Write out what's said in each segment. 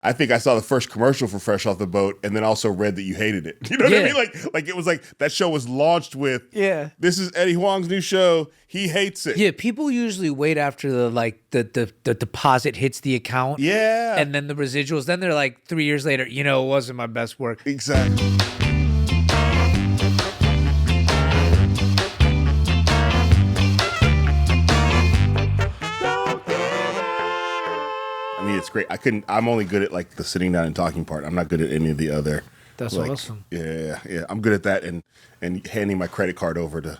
I think I saw the first commercial for Fresh Off the Boat and then also read that you hated it. You know what I mean? Like it was like that show was launched with, this is Eddie Huang's new show. He hates it. Yeah, people usually wait after the deposit hits the account. Yeah. And then the residuals. Then they're like 3 years later, it wasn't my best work. Exactly. I mean, it's great. I'm only good at like the sitting down and talking part. I'm not good at any of the other. That's awesome. Yeah. I'm good at that and handing my credit card over to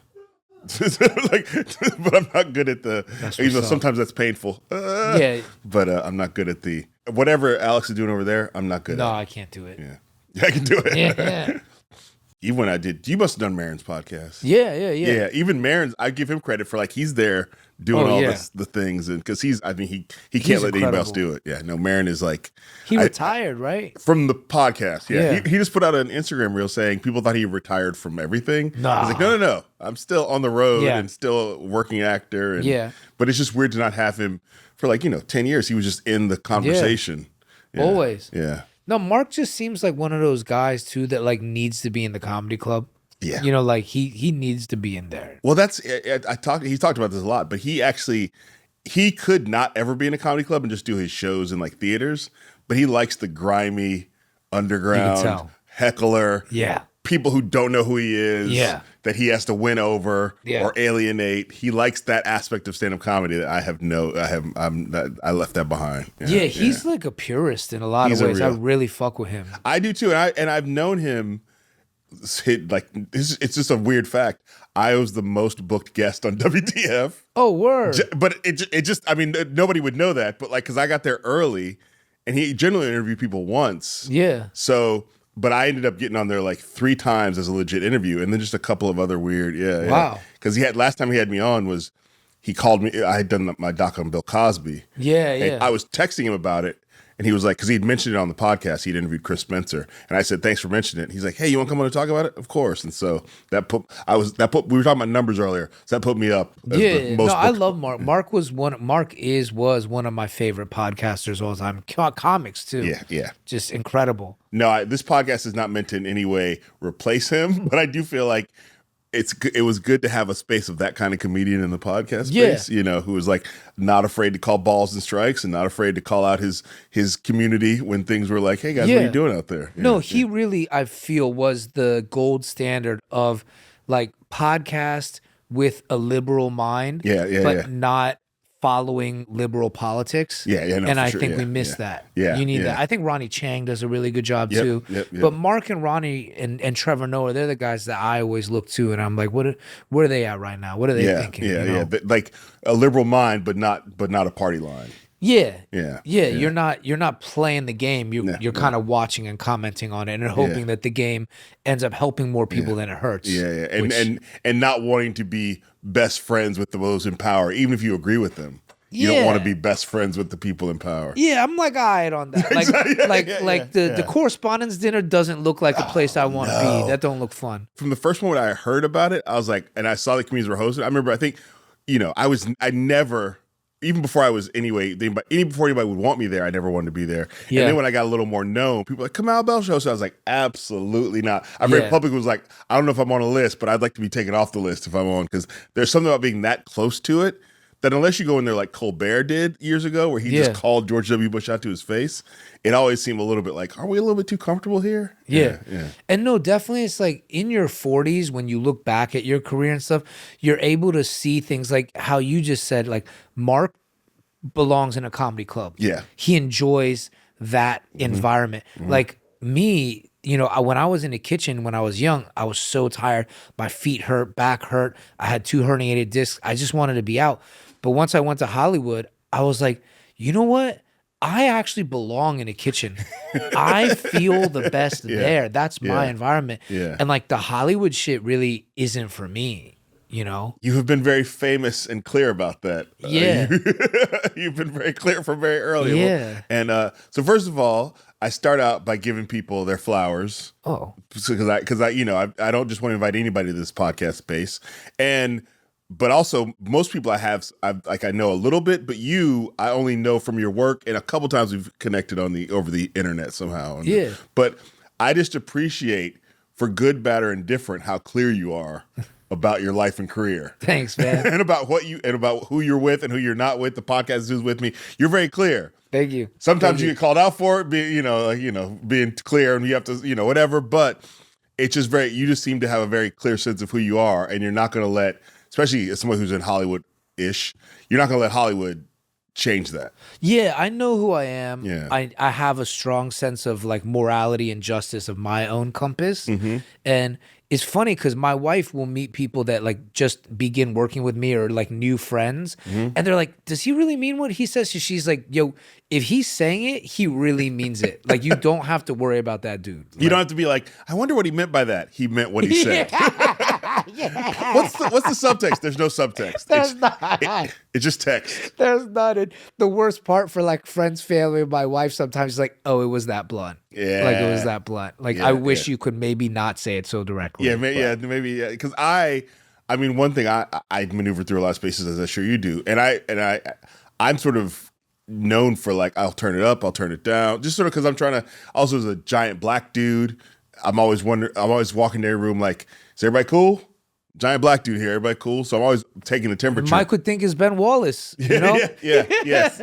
but I'm not good at the, even though sometimes that's painful. But I'm not good at the, whatever Alex is doing over there, I'm not good at. No, I can't do it. Yeah, I can do it. Yeah. Even when I did, you must have done Maron's podcast. Yeah. Even Maron's, I give him credit for like, he's there doing the things. And because he can't let anybody else do it. Yeah, no, Maron is like. He retired, right? From the podcast. Yeah. He just put out an Instagram reel saying people thought he retired from everything. No. I was like, no. I'm still on the road and still a working actor. And, but it's just weird to not have him for like, 10 years. He was just in the conversation. Yeah. Always. Yeah. No, Marc just seems like one of those guys too that like needs to be in the comedy club. Yeah. Like he needs to be in there. Well, he talked about this a lot, but he could not ever be in a comedy club and just do his shows in like theaters, but he likes the grimy underground heckler. Yeah. People who don't know who he is, that he has to win over or alienate. He likes that aspect of stand-up comedy that I left that behind. Yeah, he's like a purist in a lot of ways. I really fuck with him. I do too, and I've known him. It's just a weird fact. I was the most booked guest on WTF. Oh, word! But it just, I mean, nobody would know that. But like, because I got there early, and he generally interviewed people once. Yeah. So. But I ended up getting on there like 3 times as a legit interview, and then just a couple of other weird, Wow. Because last time he had me on was he called me. I had done my doc on Bill Cosby. Yeah. I was texting him about it, and he was like, because he'd mentioned it on the podcast, he'd interviewed Chris Spencer, and I said, thanks for mentioning it. He's like, hey, you want to come on and talk about it? Of course. And so we were talking about numbers earlier, so that put me up. I love Marc. Marc was one of my favorite podcasters all the time. Comics too. Yeah. Just incredible. No, this podcast is not meant to in any way replace him, but I do feel like it was good to have a space of that kind of comedian in the podcast space, who was like not afraid to call balls and strikes and not afraid to call out his community when things were like, hey guys, what are you doing out there? He really, I feel, was the gold standard of like podcast with a liberal mind, but not following liberal politics. And I think we missed that. You need that. I think Ronnie Chang does a really good job too. But Marc and Ronnie and Trevor Noah, they're the guys that I always look to, and I'm like, where are they at right now? What are they thinking? Like a liberal mind, but not a party line. Yeah. You're not playing the game. You're kind of watching and commenting on it and hoping that the game ends up helping more people than it hurts. And not wanting to be best friends with those in power, even if you agree with them. You don't want to be best friends with the people in power. Yeah, I'm like, all right on that. The correspondence dinner doesn't look like a place I want to be. That don't look fun. From the first moment I heard about it, I was like, and I saw the comedians were hosting. I remember, I think, I never. Even before I was before anybody would want me there, I never wanted to be there. Yeah. And then when I got a little more known, people were like, Kamau Bell show. So I was like, absolutely not. I read Public was like, I don't know if I'm on a list, but I'd like to be taken off the list if I'm on, because there's something about being that close to it that unless you go in there like Colbert did years ago, where he just called George W. Bush out to his face, it always seemed a little bit like, are we a little bit too comfortable here? Yeah. And no, definitely it's like in your 40s, when you look back at your career and stuff, you're able to see things like how you just said, like Marc belongs in a comedy club. Yeah. He enjoys that environment. Like me, when I was in the kitchen when I was young, I was so tired. My feet hurt, back hurt. I had 2 herniated discs. I just wanted to be out. But once I went to Hollywood, I was like, you know what? I actually belong in a kitchen. I feel the best there. That's my environment. Yeah. And like the Hollywood shit really isn't for me. You have been very famous and clear about that. You've been very clear from very early. Yeah. And so first of all, I start out by giving people their flowers. Oh. Because I don't just want to invite anybody to this podcast space. And but also most people I know a little bit, but you, I only know from your work, and a couple times we've connected over the internet somehow. Yeah. But I just appreciate, for good, bad, or indifferent, how clear you are about your life and career. Thanks, man. and about who you're with and who you're not with. The podcast is with me. You're very clear. Thank you. Sometimes you get called out for it, being clear, and you have to, whatever. But it's just you just seem to have a very clear sense of who you are, and you're not going to let, especially as someone who's in Hollywood-ish, you're not going to let Hollywood change that. Yeah, I know who I am. Yeah. I have a strong sense of like morality and justice of my own compass. And it's funny because my wife will meet people that like just begin working with me or like new friends. And they're like, does he really mean what he says? So she's like, yo, if he's saying it, he really means it. Like, you don't have to worry about that dude. You don't have to be like, I wonder what he meant by that. He meant what he said. What's the subtext? There's no subtext. There's not. It's just text. There's not. The worst part for like friends, family, my wife sometimes is like, oh, it was that blunt. Yeah. Like, it was that blunt. Like, I wish you could maybe not say it so directly. Yeah, maybe. Because I mean, one thing I maneuver through a lot of spaces, as I'm sure you do, and I'm sort of known for like, I'll turn it up, I'll turn it down, just sort of because I'm trying to. Also, as a giant black dude, I'm always walking in a room like, is everybody cool? Giant black dude here, everybody cool? So I'm always taking the temperature. Mike would think it's Ben Wallace, you know? Yes.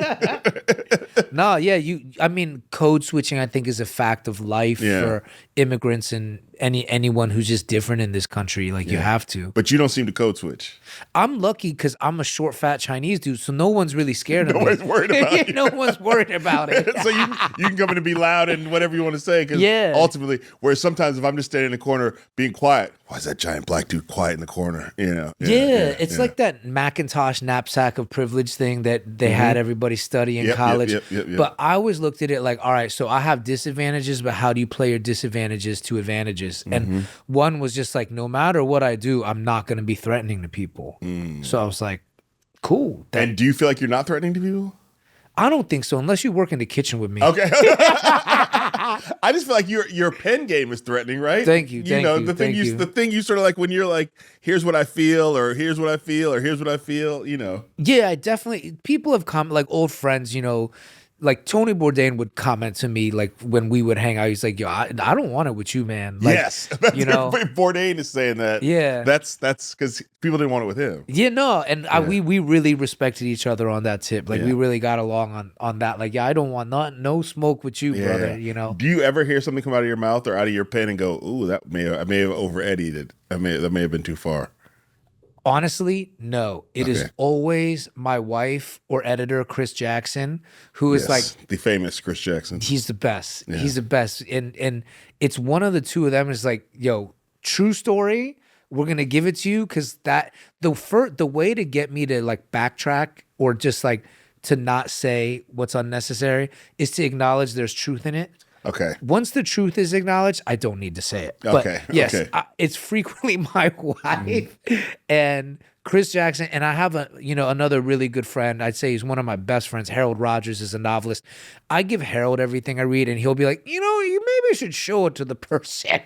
No, yeah, I mean, code switching, I think, is a fact of life for immigrants and anyone who's just different in this country. Like, you have to. But you don't seem to code switch. I'm lucky because I'm a short, fat Chinese dude, so no one's really scared of me. No one's worried about you. No one's worried about it. So you can come in and be loud and whatever you want to say. Because ultimately, whereas sometimes if I'm just standing in the corner being quiet, why is that giant black dude quiet in the corner? It's like that Macintosh knapsack of privilege thing that they had everybody study in college. But I always looked at it like, all right, so I have disadvantages, but how do you play your disadvantages to advantages? And one was just like, no matter what I do, I'm not going to be threatening to people. So I was like, cool. And do you feel like you're not threatening to people? I don't think so, unless you work in the kitchen with me. Okay. I just feel like your pen game is threatening, right? Thank you. The thing you sort of like when you're like, here's what I feel, or here's what I feel, or here's what I feel, Yeah, I definitely, people have come, like old friends, like Tony Bourdain would comment to me like when we would hang out. He's like, "Yo, I don't want it with you, man." Like, yes, Bourdain is saying that. Yeah, that's because people didn't want it with him. Yeah, no, and we really respected each other on that tip. Like we really got along on that. Like, I don't want no smoke with you, brother. Do you ever hear something come out of your mouth or out of your pen and go, "Ooh, I may have over Eddie'd it. That may have been too far." Honestly, no. It is always my wife or editor, Chris Jackson, who is like the famous Chris Jackson. He's the best. Yeah. He's the best. And it's one of the two of them is like, yo, true story. We're gonna give it to you because that the way to get me to like backtrack or just like to not say what's unnecessary is to acknowledge there's truth in it. Okay. Once the truth is acknowledged, I don't need to say it. But yes, it's frequently my wife and Chris Jackson, and I have another really good friend. I'd say he's one of my best friends. Harold Rogers is a novelist. I give Harold everything I read, and he'll be like, you maybe should show it to the person.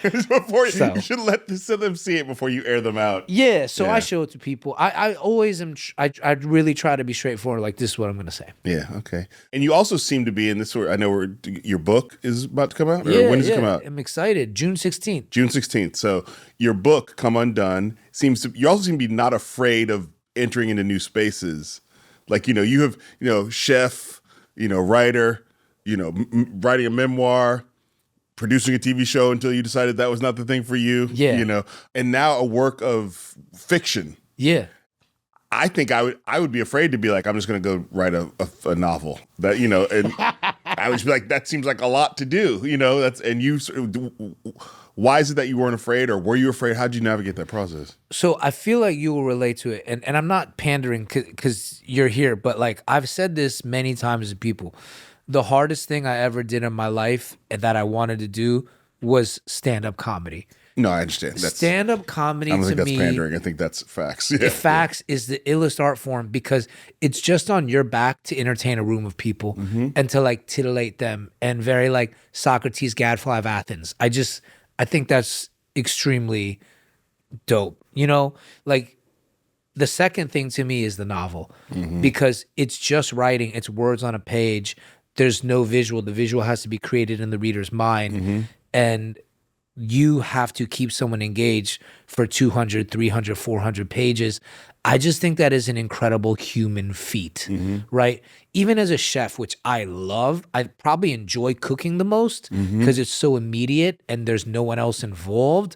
You should let them see it before you air them out. Yeah, so I show it to people. I always am. I really try to be straightforward. Like, this is what I'm going to say. Yeah, okay. And you also seem to be in this. I know your book is about to come out. Or when does it come out? I'm excited. June 16th. June 16th. So your book, Come Undone, you also seem to be not afraid of entering into new spaces. Like you have chef, writer, writing a memoir. Producing a TV show until you decided that was not the thing for you. Yeah. And now a work of fiction. Yeah. I think I would be afraid to be like, I'm just going to go write a novel that, and I would just be like, that seems like a lot to do, why is it that you weren't afraid, or were you afraid? How'd you navigate that process? So I feel like you will relate to it. And I'm not pandering because you're here, but like I've said this many times to people. The hardest thing I ever did in my life and that I wanted to do was stand-up comedy. No, I understand. Stand-up comedy to me... I don't think that's pandering. I think that's facts. Facts is the illest art form because it's just on your back to entertain a room of people and to like titillate them and very like Socrates, Gadfly of Athens. I think that's extremely dope. You know, like the second thing to me is the novel because it's just writing, it's words on a page. There's no visual. The visual has to be created in the reader's mind. And you have to keep someone engaged for 200, 300, 400 pages. I just think that is an incredible human feat, right? Even as a chef, which I love, I probably enjoy cooking the most because it's so immediate and there's no one else involved.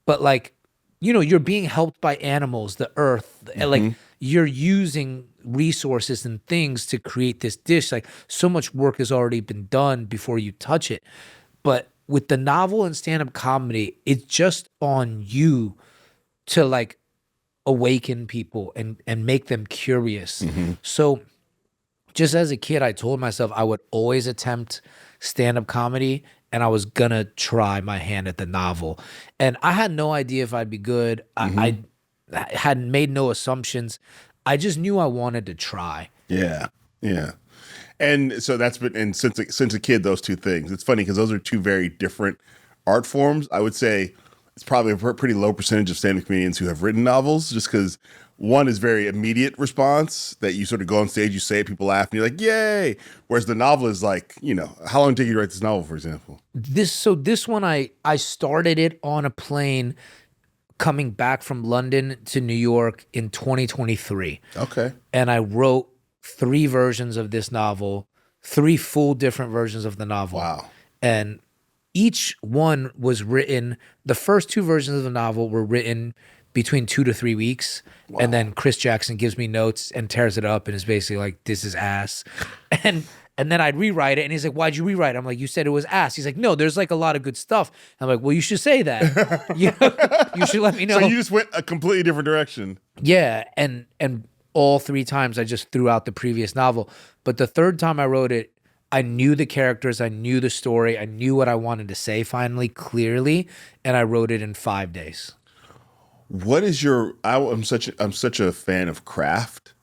But like, you know, you're being helped by animals, the earth, and like you're using resources and things to create this dish. Like so much work has already been done before you touch it. But with the novel and stand-up comedy, it's just on you to like awaken people and make them curious. So just as a kid, I told myself I would always attempt stand-up comedy and I was gonna try my hand at the novel. And I had no idea if I'd be good. I had made no assumptions. I just knew I wanted to try. Yeah. And so that's been, and since a kid, those two things. It's funny because those are two very different art forms. I would say it's probably a pretty low percentage of stand-up comedians who have written novels, just because one is very immediate response that you sort of go on stage, you say it, people laugh, and you're like, yay. Whereas the novel is like, you know, how long did it take you to write this novel, for example? This one, I started it on a plane coming back from London to New York in 2023. Okay. And I wrote 3 versions of this novel, 3 full different versions of the novel. Wow. And each one was written, the first 2 versions of the novel were written between 2 to 3 weeks. Wow. And then Chris Jackson gives me notes and tears it up and is basically like, this is ass. And then I'd rewrite it and he's like, why'd you rewrite it? I'm like, you said it was ass. He's like, no, there's like a lot of good stuff. I'm like, well, you should say that. You should let me know. So you just went a completely different direction. Yeah. And all 3 times I just threw out the previous novel. But the third time I wrote it, I knew the characters, I knew the story, I knew what I wanted to say finally, clearly, and I wrote it in 5 days. What is your? I'm such a fan of craft.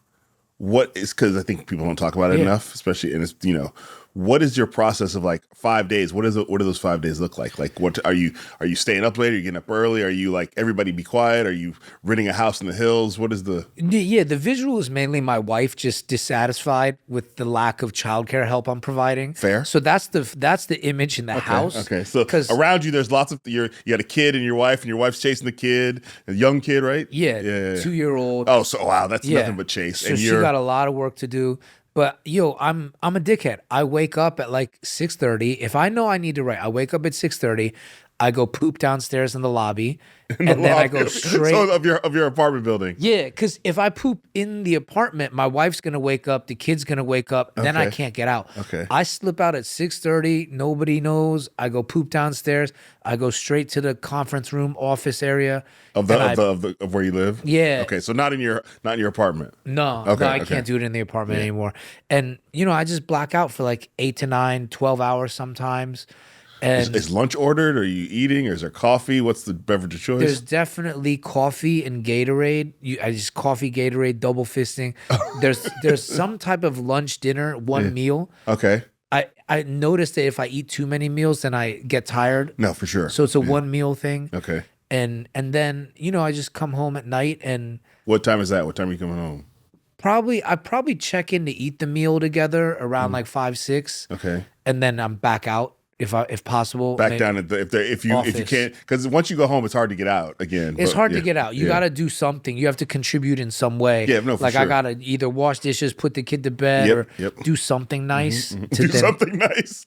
What is, because I think people don't talk about it enough, especially, and it's, you know, what is your process of like 5 days? What do those 5 days look like? Like, what are you staying up late? Are you getting up early? Are you like, everybody be quiet? Are you renting a house in the hills? What is the? Yeah, the visual is mainly my wife just dissatisfied with the lack of childcare help I'm providing. Fair. So that's the image in the house. Okay. So around you, there's lots of, you got a kid and your wife's chasing the kid, a young kid, right? Yeah. 2-year-old. Oh, so wow, that's nothing but chase. So she got a lot of work to do. But I'm a dickhead. I wake up at like 6:30. If I know I need to write, I wake up at 6:30. I go poop downstairs in the lobby, then I go straight of your apartment building. Yeah, because if I poop in the apartment, my wife's gonna wake up, the kid's gonna wake up, then I can't get out. Okay. I slip out at 6:30. Nobody knows. I go poop downstairs. I go straight to the conference room office area of where you live. Yeah. Okay, so not in your apartment. No, I can't do it in the apartment anymore. And I just black out for like 8 to 9, 12 hours sometimes. And is lunch ordered? Are you eating? Or is there coffee? What's the beverage of choice? There's definitely coffee and Gatorade. I just coffee, Gatorade, double fisting. There's some type of lunch, dinner, one meal. Okay. I noticed that if I eat too many meals, then I get tired. No, for sure. So it's a one meal thing. Okay. And then I just come home at night and. What time is that? What time are you coming home? I probably check in to eat the meal together around like 5, 6. Okay. And then I'm back out. If possible, back down at if you can't, because once you go home, it's hard to get out again. It's hard to get out. You got to do something. You have to contribute in some way. Yeah, no, for like sure. I gotta either wash dishes, put the kid to bed, or do something nice to do something nice.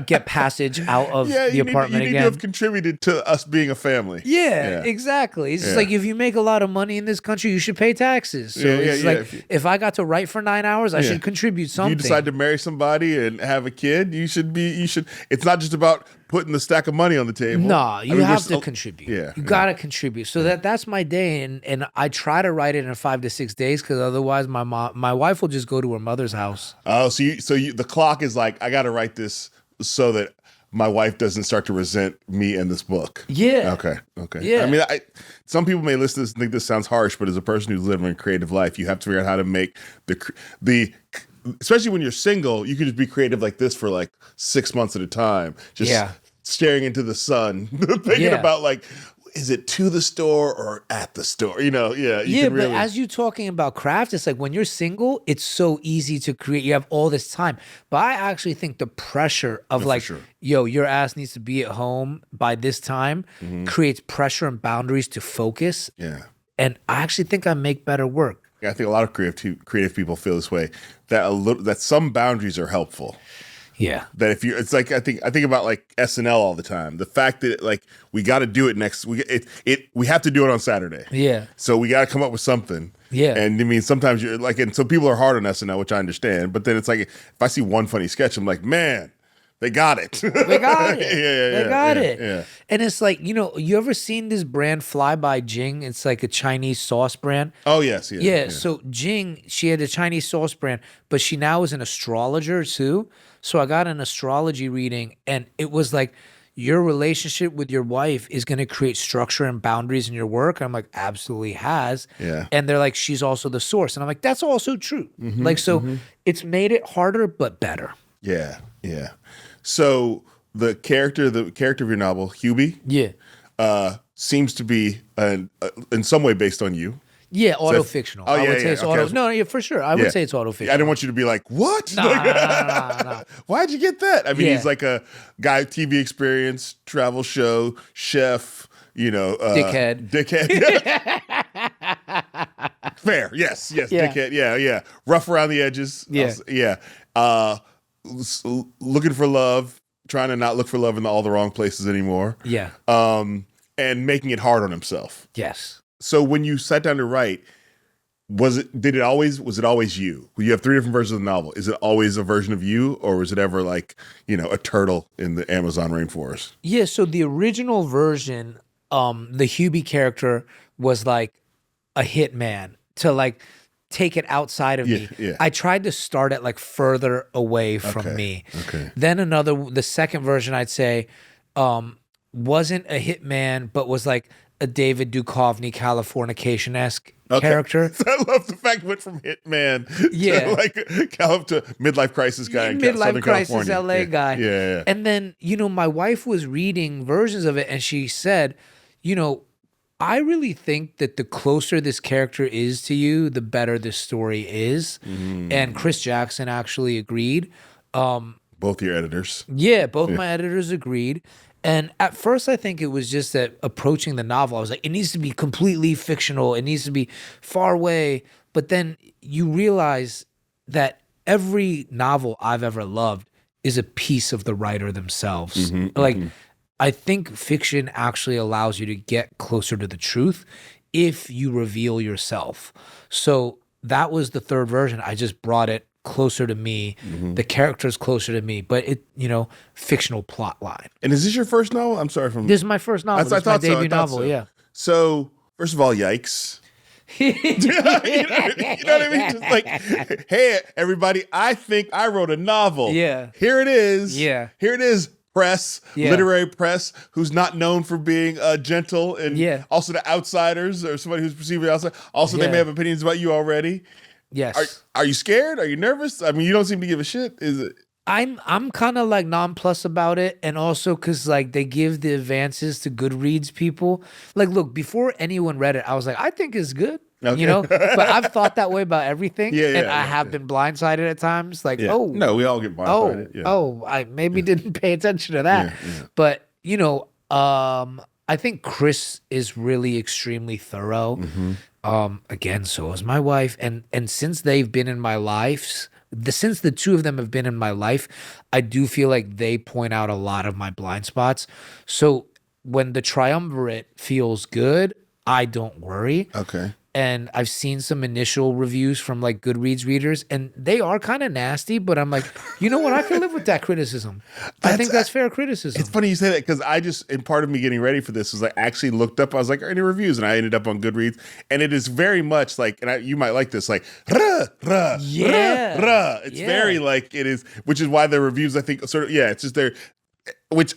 Get passage out of the apartment you again. need to have contributed to us being a family. Yeah, exactly. It's just like if you make a lot of money in this country, you should pay taxes. So it's like if I got to write for 9 hours, I should contribute something. You decide to marry somebody and have a kid, you should. It's not just about putting the stack of money on the table. No, you have to contribute. Yeah, you gotta contribute. So that's my day, and I try to write it in 5 to 6 days because otherwise my wife will just go to her mother's house. Oh, so the clock is like, I gotta write this so that my wife doesn't start to resent me and this book. Yeah. Okay. Yeah. I mean, some people may listen to this and think this sounds harsh, but as a person who's living a creative life, you have to figure out how to make the especially when you're single, you can just be creative like this for like 6 months at a time. Just staring into the sun, thinking about like, is it to the store or at the store? You know, yeah. Yeah, but as you're talking about craft, it's like when you're single, it's so easy to create. You have all this time. But I actually think the pressure of yo, your ass needs to be at home by this time creates pressure and boundaries to focus. Yeah. And I actually think I make better work. Yeah, I think a lot of creative people feel this way, that some boundaries are helpful. Yeah. That if you, it's like, I think about like SNL all the time. The fact that like we got to do it we have to do it on Saturday. Yeah. So we got to come up with something. Yeah. And I mean, sometimes you're like, and so people are hard on SNL, which I understand. But then it's like, if I see one funny sketch, I'm like, man, they got it. They got it. They got it. Yeah. And it's like, you ever seen this brand Fly by Jing? It's like a Chinese sauce brand. Oh, yes. Yeah. So Jing, she had a Chinese sauce brand, but she now is an astrologer too. So I got an astrology reading, and it was like, your relationship with your wife is going to create structure and boundaries in your work. I'm like, absolutely has. Yeah. And they're like, she's also the source. And I'm like, that's also true. It's made it harder, but better. Yeah. Yeah. So the character of your novel, Hubie, seems to be in some way based on you. Yeah, autofictional. I would say it's auto. No, yeah, for sure. I would say it's autofictional. I didn't want you to be like, what? Nah. Why'd you get that? I mean, he's like a guy, TV experience, travel show, chef, dickhead. Fair. Yes. Dickhead. Yeah. Rough around the edges. Yeah. Looking for love, trying to not look for love in all the wrong places anymore. Yeah. And making it hard on himself. Yes. So when you sat down to write, was it always you? You have 3 different versions of the novel. Is it always a version of you, or was it ever like, a turtle in the Amazon rainforest? Yeah, so the original version, the Hubie character was like a hitman to like take it outside of me. Yeah. I tried to start it like further away from me. Okay. Then the second version I'd say wasn't a hitman, but was like a David Duchovny Californication-esque character. I love the fact it went from hitman to like to midlife crisis guy in Southern crisis California. LA guy. Yeah. And then, my wife was reading versions of it, and she said, I really think that the closer this character is to you, the better this story is. And Chris Jackson actually agreed. Both your editors. Yeah, both my editors agreed. And at first, I think it was just that approaching the novel, I was like, it needs to be completely fictional. It needs to be far away. But then you realize that every novel I've ever loved is a piece of the writer themselves. I think fiction actually allows you to get closer to the truth if you reveal yourself. So that was the third version. I just brought it closer to me. The character's closer to me, but it, fictional plot line. And is this your first novel? I'm sorry. This is my first novel. This is my debut novel, yeah. So, first of all, yikes. you know what I mean? Just like, hey, everybody, I think I wrote a novel. Yeah. Here it is. Yeah. Here it is. Press, literary press, who's not known for being gentle, and also to outsiders or somebody who's perceived as outside. Also, they may have opinions about you already. Yes. Are you scared? Are you nervous? I mean, you don't seem to give a shit. Is it? I'm kind of like nonplussed about it, and also because like they give the advances to Goodreads people. Like, look, before anyone read it, I was like, I think it's good. Okay. But I've thought that way about everything, and I have been blindsided at times. Like, no, we all get blindsided. I maybe didn't pay attention to that. But I think Chris is really extremely thorough. Again, so is my wife, and since they've been in my life, since the two of them have been in my life, I do feel like they point out a lot of my blind spots. So when the triumvirate feels good, I don't worry. Okay. And I've seen some initial reviews from like Goodreads readers, and they are kind of nasty, but I'm like, you know what? I can live with that criticism. I think that's fair criticism. It's funny you say that, because and part of me getting ready for this was I actually looked up, I was like, are any reviews? And I ended up on Goodreads, and it is very much like, and you might like this, like, It's very like, it is, which is why the reviews, I think, it's just there, which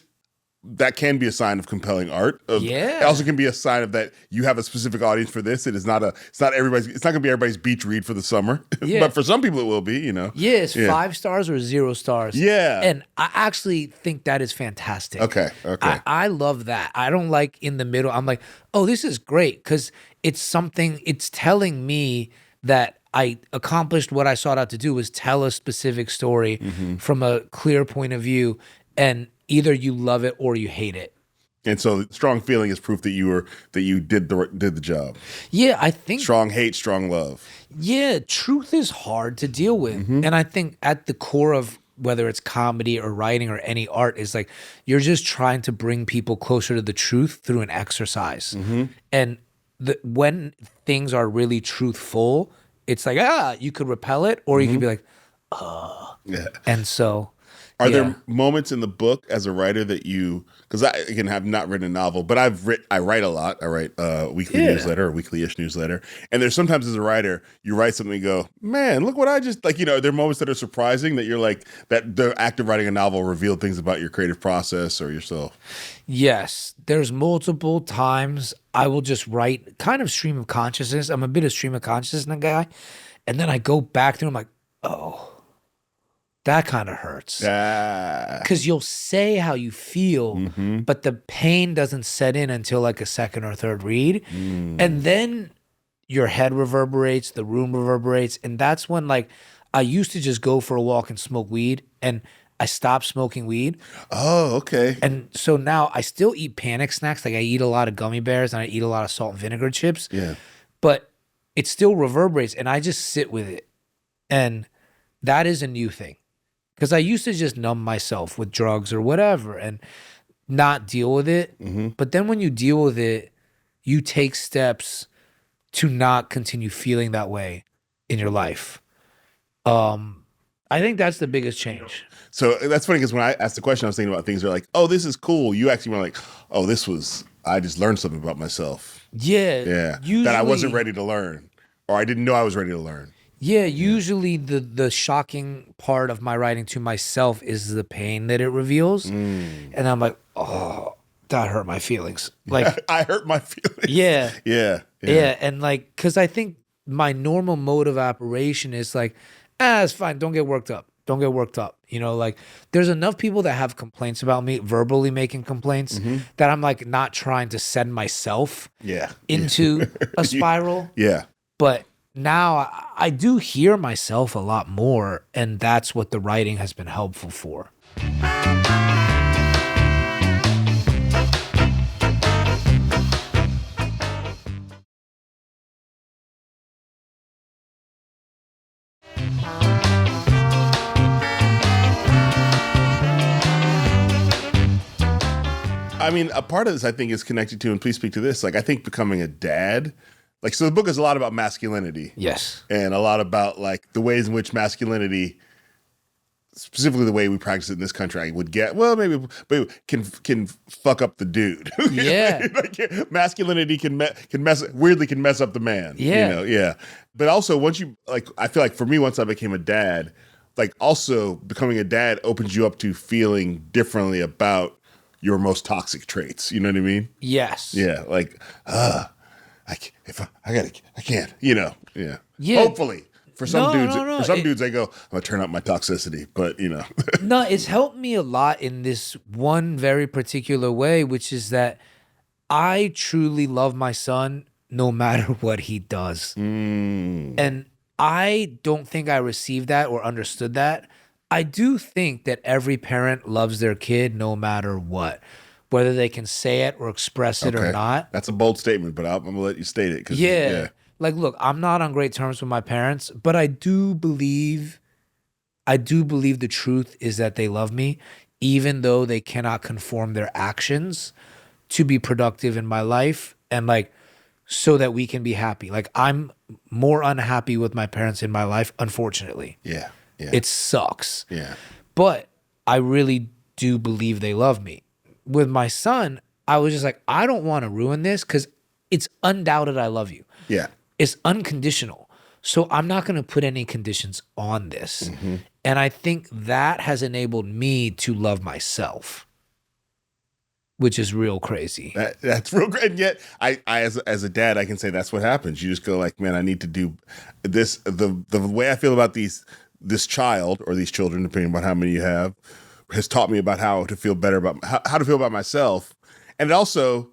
that can be a sign of compelling art. Yeah. It also can be a sign of that you have a specific audience for this. It's not gonna be everybody's beach read for the summer. Yeah. But for some people it will be, you know. Yeah, it's 5 stars or 0 stars. Yeah. And I actually think that is fantastic. Okay. I love that. I don't like in the middle. I'm like, oh, this is great, because it's telling me that I accomplished what I sought out to do, was tell a specific story from a clear point of view, and either you love it or you hate it. And so strong feeling is proof that you did the job. Yeah, I think strong hate, strong love. Yeah, truth is hard to deal with. And I think at the core of whether it's comedy or writing or any art is like you're just trying to bring people closer to the truth through an exercise. And when things are really truthful, it's like, you could repel it, or you could be like, Yeah. And so Are there moments in the book as a writer that because I, again, have not written a novel, but I write a lot. I write a weekly newsletter, a weekly-ish newsletter. And there's sometimes as a writer, you write something and go, man, look what I just, like, there are moments that are surprising that you're like, that the act of writing a novel revealed things about your creative process or yourself. Yes, there's multiple times I will just write kind of stream of consciousness. I'm a bit of stream of consciousness guy. And then I go back through, I'm like, oh, that kind of hurts. Because you'll say how you feel, but the pain doesn't set in until like a second or third read. And then your head reverberates, the room reverberates. And that's when, like, I used to just go for a walk and smoke weed, and I stopped smoking weed. Oh, okay. And so now I still eat panic snacks. Like, I eat a lot of gummy bears and I eat a lot of salt and vinegar chips. Yeah. But it still reverberates, and I just sit with it. And that is a new thing. Because I used to just numb myself with drugs or whatever and not deal with it. But then when you deal with it, you take steps to not continue feeling that way in your life. I think that's the biggest change. So that's funny, because when I asked the question, I was thinking about things that are like, oh, this is cool. You actually were like, oh, I just learned something about myself. Yeah. That I wasn't ready to learn, or I didn't know I was ready to learn. Yeah, usually the shocking part of my writing to myself is the pain that it reveals. And I'm like, oh, that hurt my feelings. Like, I hurt my feelings. Yeah. And like, because I think my normal mode of operation is like, it's fine. Don't get worked up. Like, there's enough people that have complaints about me, verbally making complaints, that I'm like not trying to send myself into a spiral. But now I do hear myself a lot more, and that's what the writing has been helpful for. I mean, a part of this I think is connected to, and please speak to this, like, I think becoming a dad, like, so the book is a lot about masculinity. Yes. And a lot about, like, the ways in which masculinity, specifically the way we practice it in this country, I would get, well, maybe, but can fuck up the dude. Yeah. Like, masculinity can mess up the man. Yeah. But also, once you, like, I feel like for me, once I became a dad, like, also becoming a dad opens you up to feeling differently about your most toxic traits. You know what I mean? Yes. Yeah. Like, I can't, Yeah. Hopefully. For some dudes, they go, I'm going to turn up my toxicity, but, No, it's helped me a lot in this one very particular way, which is that I truly love my son no matter what he does. And I don't think I received that or understood that. I do think that every parent loves their kid no matter what, whether they can say it or express it or not. That's a bold statement, but I'm going to let you state it. Yeah. Like, look, I'm not on great terms with my parents, but I do believe the truth is that they love me, even though they cannot conform their actions to be productive in my life, and like, so that we can be happy. Like, I'm more unhappy with my parents in my life, unfortunately. Yeah. It sucks. Yeah. But I really do believe they love me. With my son, I was just like, I don't want to ruin this, because it's undoubted I love you. Yeah. It's unconditional. So I'm not going to put any conditions on this. And I think that has enabled me to love myself. which is real crazy. That's real great. And yet, I as a dad, I can say that's what happens. You just go like, man, I need to do this. The way I feel about this child or these children, depending on how many you have, has taught me about how to feel better about how to feel about myself, and it also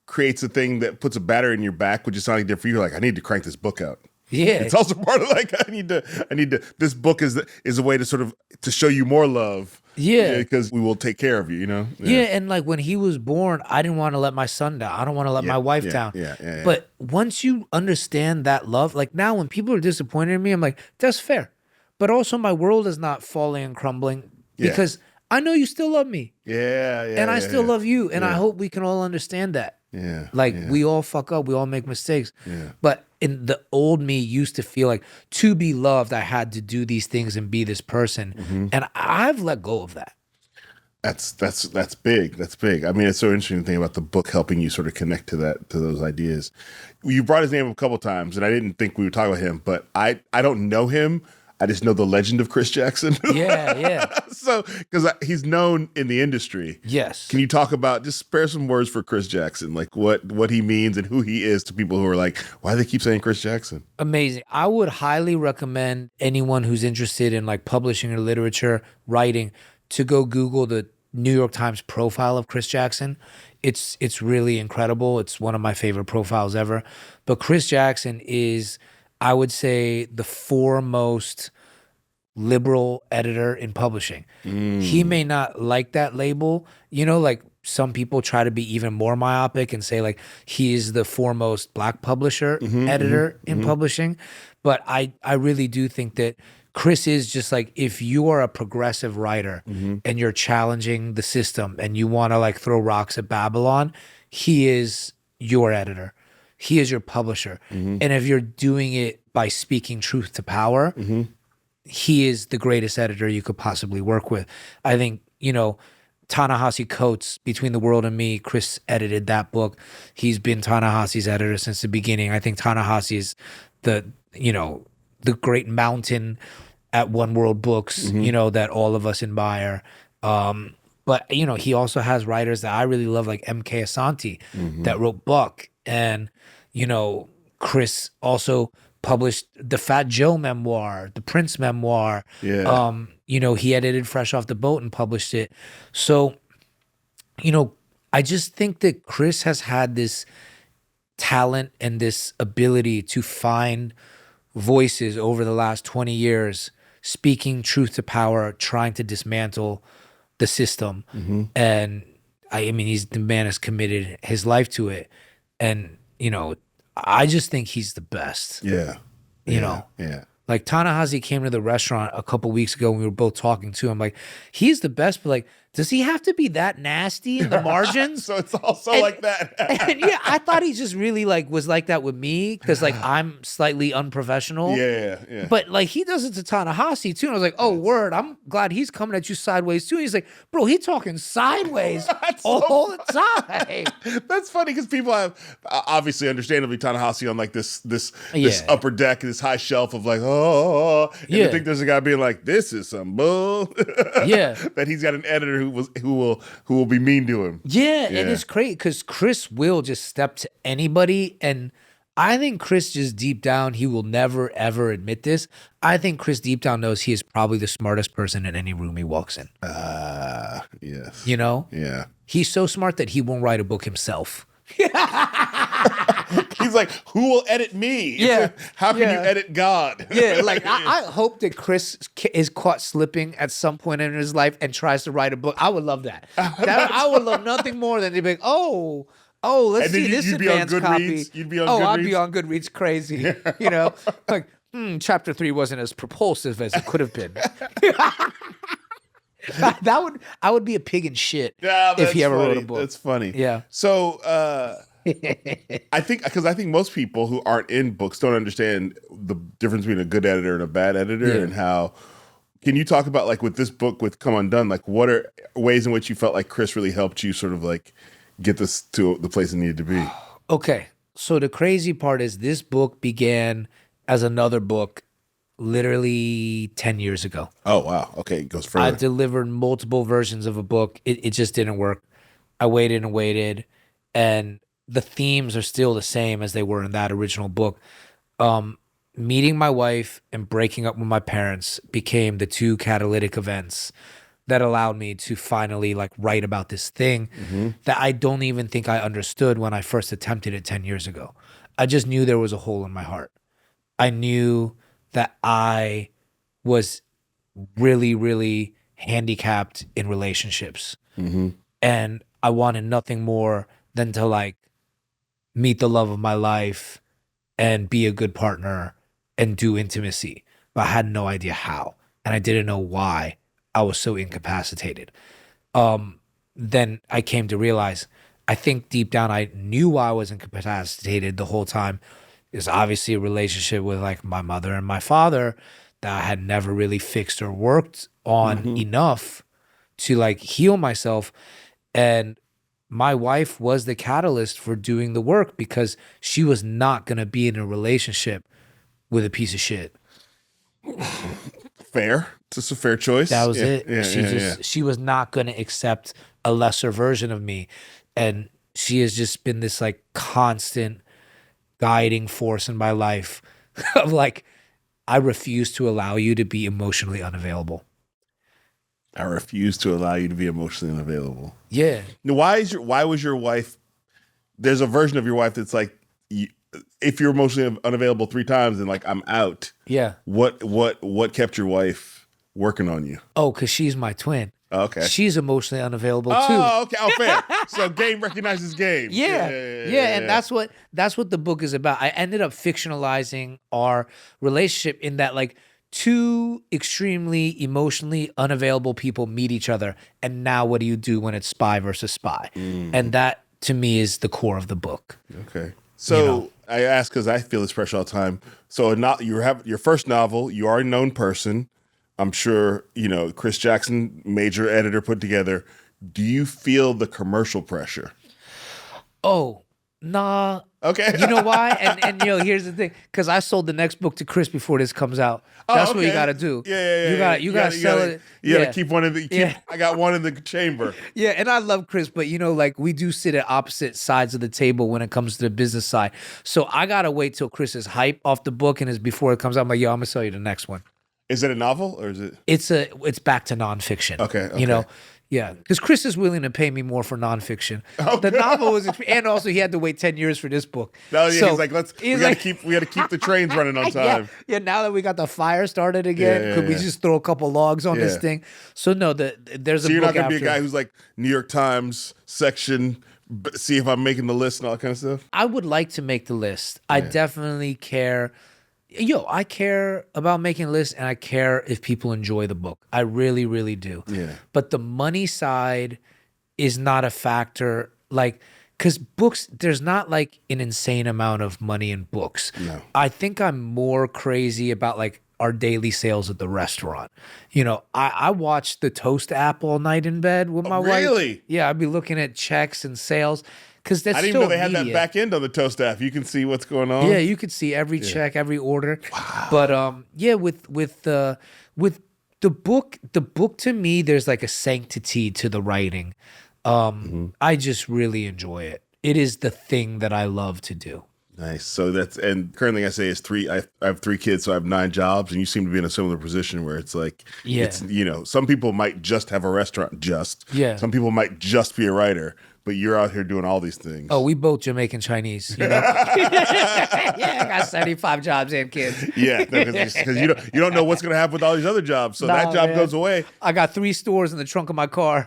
creates a thing that puts a battery in your back, which is not any different for you. You're like, I need to crank this book out. Yeah, it's also part of like I need to. This book is a way to sort of to show you more love. Yeah, because we will take care of you. You know. Yeah, and like when he was born, I didn't want to let my son down. I don't want to let my wife down. Yeah. But once you understand that love, like now when people are disappointed in me, I'm like, that's fair. But also my world is not falling and crumbling because I know you still love me. Yeah. And I still love you. And I hope we can all understand that. Yeah. Like we all fuck up. We all make mistakes. Yeah. But in the old me used to feel like to be loved, I had to do these things and be this person. Mm-hmm. And I've let go of that. That's big. That's big. I mean, it's so interesting to think about the book helping you sort of connect to those ideas. You brought his name up a couple times, and I didn't think we would talk about him, but I don't know him. I just know the legend of Chris Jackson. Yeah. So, because he's known in the industry. Yes. Can you talk about, just spare some words for Chris Jackson, like what he means and who he is to people who are like, why do they keep saying Chris Jackson? Amazing. I would highly recommend anyone who's interested in like publishing or literature, writing, to go Google the New York Times profile of Chris Jackson. It's really incredible. It's one of my favorite profiles ever. But Chris Jackson is, I would say, the foremost liberal editor in publishing. He may not like that label. You know, like some people try to be even more myopic and say like he is the foremost Black publisher, editor in publishing. But I really do think that Chris is just like, if you are a progressive writer and you're challenging the system and you want to like throw rocks at Babylon, he is your editor. He is your publisher. And if you're doing it by speaking truth to power, he is the greatest editor you could possibly work with. I think, you know, Ta-Nehisi Coates, Between the World and Me, Chris edited that book. He's been Ta-Nehisi's editor since the beginning. I think Ta-Nehisi is the great mountain at One World Books, you know, that all of us admire. But, you know, he also has writers that I really love, like M.K. Asante, that wrote Buck. And, you know, Chris also published the Fat Joe memoir, the Prince memoir. Yeah. You know, he edited Fresh Off the Boat and published it. So, you know, I just think that Chris has had this talent and this ability to find voices over the last 20 years speaking truth to power, trying to dismantle the system. And I mean, the man has committed his life to it. And, you know, I just think he's the best. Yeah. You know? Yeah. Like Ta-Nehisi came to the restaurant a couple weeks ago and we were both talking to him. Like, he's the best, but like, does he have to be that nasty in the margins? So it's also like that. And yeah, I thought he just really like was like that with me because like I'm slightly unprofessional. Yeah. But like he does it to Ta-Nehisi too. And I was like, oh, word, I'm glad he's coming at you sideways too. And he's like, bro, he talking sideways all the time. That's funny because people have obviously, understandably, Ta-Nehisi on like this upper deck, this high shelf of like, and I think there's a guy being like, this is some bull. Yeah. That he's got an editor who will be mean to him. Yeah, and it's great because Chris will just step to anybody, and I think Chris just deep down, he will never ever admit this. I think Chris deep down knows he is probably the smartest person in any room he walks in. Yes. You know? Yeah. He's so smart that he won't write a book himself. He's like, who will edit me? Yeah. How can you edit God? Yeah, like I hope that Chris is caught slipping at some point in his life and tries to write a book. I would love that. I would love nothing more than to be like, oh, let's see this advanced copy. You'd be on Goodreads? I'd be on Goodreads crazy. You know, like chapter 3 wasn't as propulsive as it could have been. I would be a pig in shit if he ever wrote a book. That's funny. Yeah. So I think most people who aren't in books don't understand the difference between a good editor and a bad editor, and how. Can you talk about like with this book with Come Undone, like what are ways in which you felt like Chris really helped you sort of like get this to the place it needed to be? Okay, so the crazy part is this book began as another book literally 10 years ago. Oh, wow. Okay, it goes further. I delivered multiple versions of a book. It just didn't work. I waited and waited, and the themes are still the same as they were in that original book. Meeting my wife and breaking up with my parents became the two catalytic events that allowed me to finally like write about this thing that I don't even think I understood when I first attempted it 10 years ago. I just knew there was a hole in my heart. I knew that I was really, really handicapped in relationships. And I wanted nothing more than to like meet the love of my life and be a good partner and do intimacy. But I had no idea how. And I didn't know why I was so incapacitated. Then I came to realize, I think deep down I knew why I was incapacitated the whole time. It's obviously a relationship with like my mother and my father that I had never really fixed or worked on enough to like heal myself. And my wife was the catalyst for doing the work because she was not going to be in a relationship with a piece of shit. Fair. It's just a fair choice. That was it. She was not going to accept a lesser version of me. And she has just been this like constant guiding force in my life of like, I refuse to allow you to be emotionally unavailable. I refuse to allow you to be emotionally unavailable. Yeah. Now, why was your wife, there's a version of your wife that's like, if you're emotionally unavailable 3 times and like I'm out. Yeah. What kept your wife working on you? Oh, because she's my twin. Oh, okay. She's emotionally unavailable too. Oh, okay. Oh, fair. So game recognizes game. Yeah. And that's what the book is about. I ended up fictionalizing our relationship in that like 2 extremely emotionally unavailable people meet each other. And now what do you do when it's spy versus spy? And that to me is the core of the book. Okay. So I ask because I feel this pressure all the time. So you have your first novel, you are a known person. I'm sure, Chris Jackson, major editor put together. Do you feel the commercial pressure? Oh, nah. Okay. You know why? And here's the thing. Because I sold the next book to Chris before this comes out. That's what you got to do. Yeah. You got to sell it. You got to keep one in the, I got one in the chamber. Yeah, and I love Chris, but like we do sit at opposite sides of the table when it comes to the business side. So I got to wait till Chris is hype off the book and before it comes out, I'm like, yo, I'm going to sell you the next one. Is it a novel or is it? It's back to nonfiction. Okay. Yeah, because Chris is willing to pay me more for nonfiction. The novel was, and also he had to wait 10 years for this book. No, yeah, so, he's like, we got to keep the trains running on time. Yeah. Now that we got the fire started again, could we just throw a couple logs on this thing? So no, there's a book. So you're not gonna be a guy who's like New York Times section. See if I'm making the list and all that kind of stuff. I would like to make the list. I definitely care. I care about making lists and I care if people enjoy the book. I really, really do. Yeah. But the money side is not a factor. Like, because books, there's not like an insane amount of money in books. No. I think I'm more crazy about like our daily sales at the restaurant. I watch the Toast app all night in bed with my wife. Really? Yeah, I'd be looking at checks and sales. Because that's I didn't even know they had that back end on the Toast app. You can see what's going on. Yeah, you could see every check, every order. Wow. But with the book, to me, there's like a sanctity to the writing. I just really enjoy it. It is the thing that I love to do. Nice. So and currently I say it's 3. I have 3 kids, so I have 9 jobs, and you seem to be in a similar position where it's like, it's, some people might just have a restaurant, some people might just be a writer. But you're out here doing all these things. Oh, we both Jamaican Chinese, I got 75 jobs and kids. Yeah, because you don't know what's going to happen with all these other jobs. So that job goes away. I got 3 stores in the trunk of my car.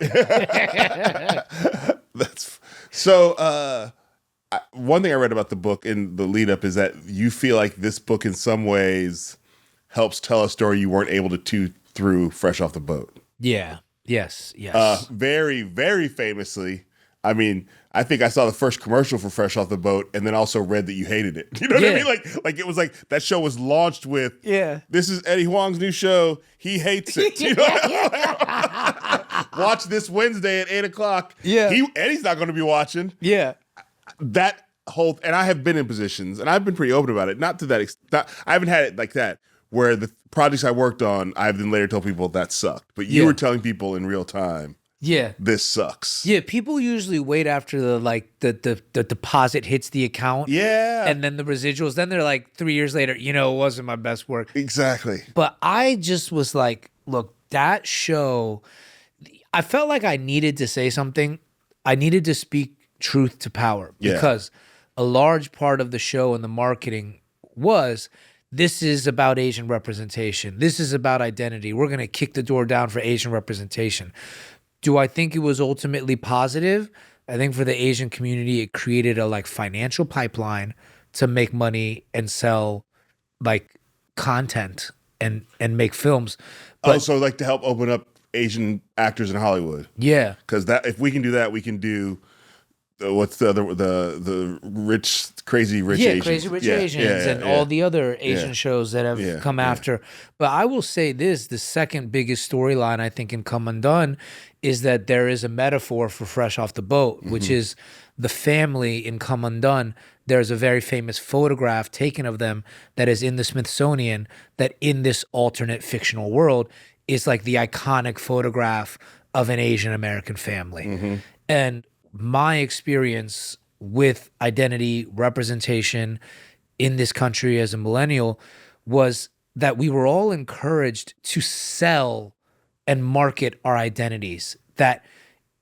One thing I read about the book in the lead up is that you feel like this book in some ways helps tell a story you weren't able to through fresh off the boat. Yeah. Yes. Very, very famously. I mean, I think I saw the first commercial for Fresh Off the Boat and then also read that you hated it. You know what I mean? Like it was like that show was launched with, this is Eddie Huang's new show. He hates it. You know? Watch this Wednesday at 8:00. Yeah. Eddie's not going to be watching. Yeah. That whole, and I have been in positions and I've been pretty open about it. Not to that extent. I haven't had it like that where the projects I worked on, I've then later told people that sucked. But you were telling people in real time Yeah. this sucks. Yeah, people usually wait after the deposit hits the account. Yeah. And then the residuals. Then they're like 3 years later, it wasn't my best work. Exactly. But I just was like, look, that show, I felt like I needed to say something. I needed to speak truth to power because a large part of the show and the marketing was, this is about Asian representation. This is about identity. We're going to kick the door down for Asian representation. Do I think it was ultimately positive? I think for the Asian community, it created a financial pipeline to make money and sell content and make films. But, also, to help open up Asian actors in Hollywood. Yeah, because if we can do that, we can do what's the other the crazy rich Asians and all the other Asian shows that have come after. But I will say this: the second biggest storyline I think in Come Undone is that there is a metaphor for Fresh Off the Boat, which is the family in Come Undone. There's a very famous photograph taken of them that is in the Smithsonian that in this alternate fictional world is the iconic photograph of an Asian American family. And my experience with identity representation in this country as a millennial was that we were all encouraged to sell and market our identities. That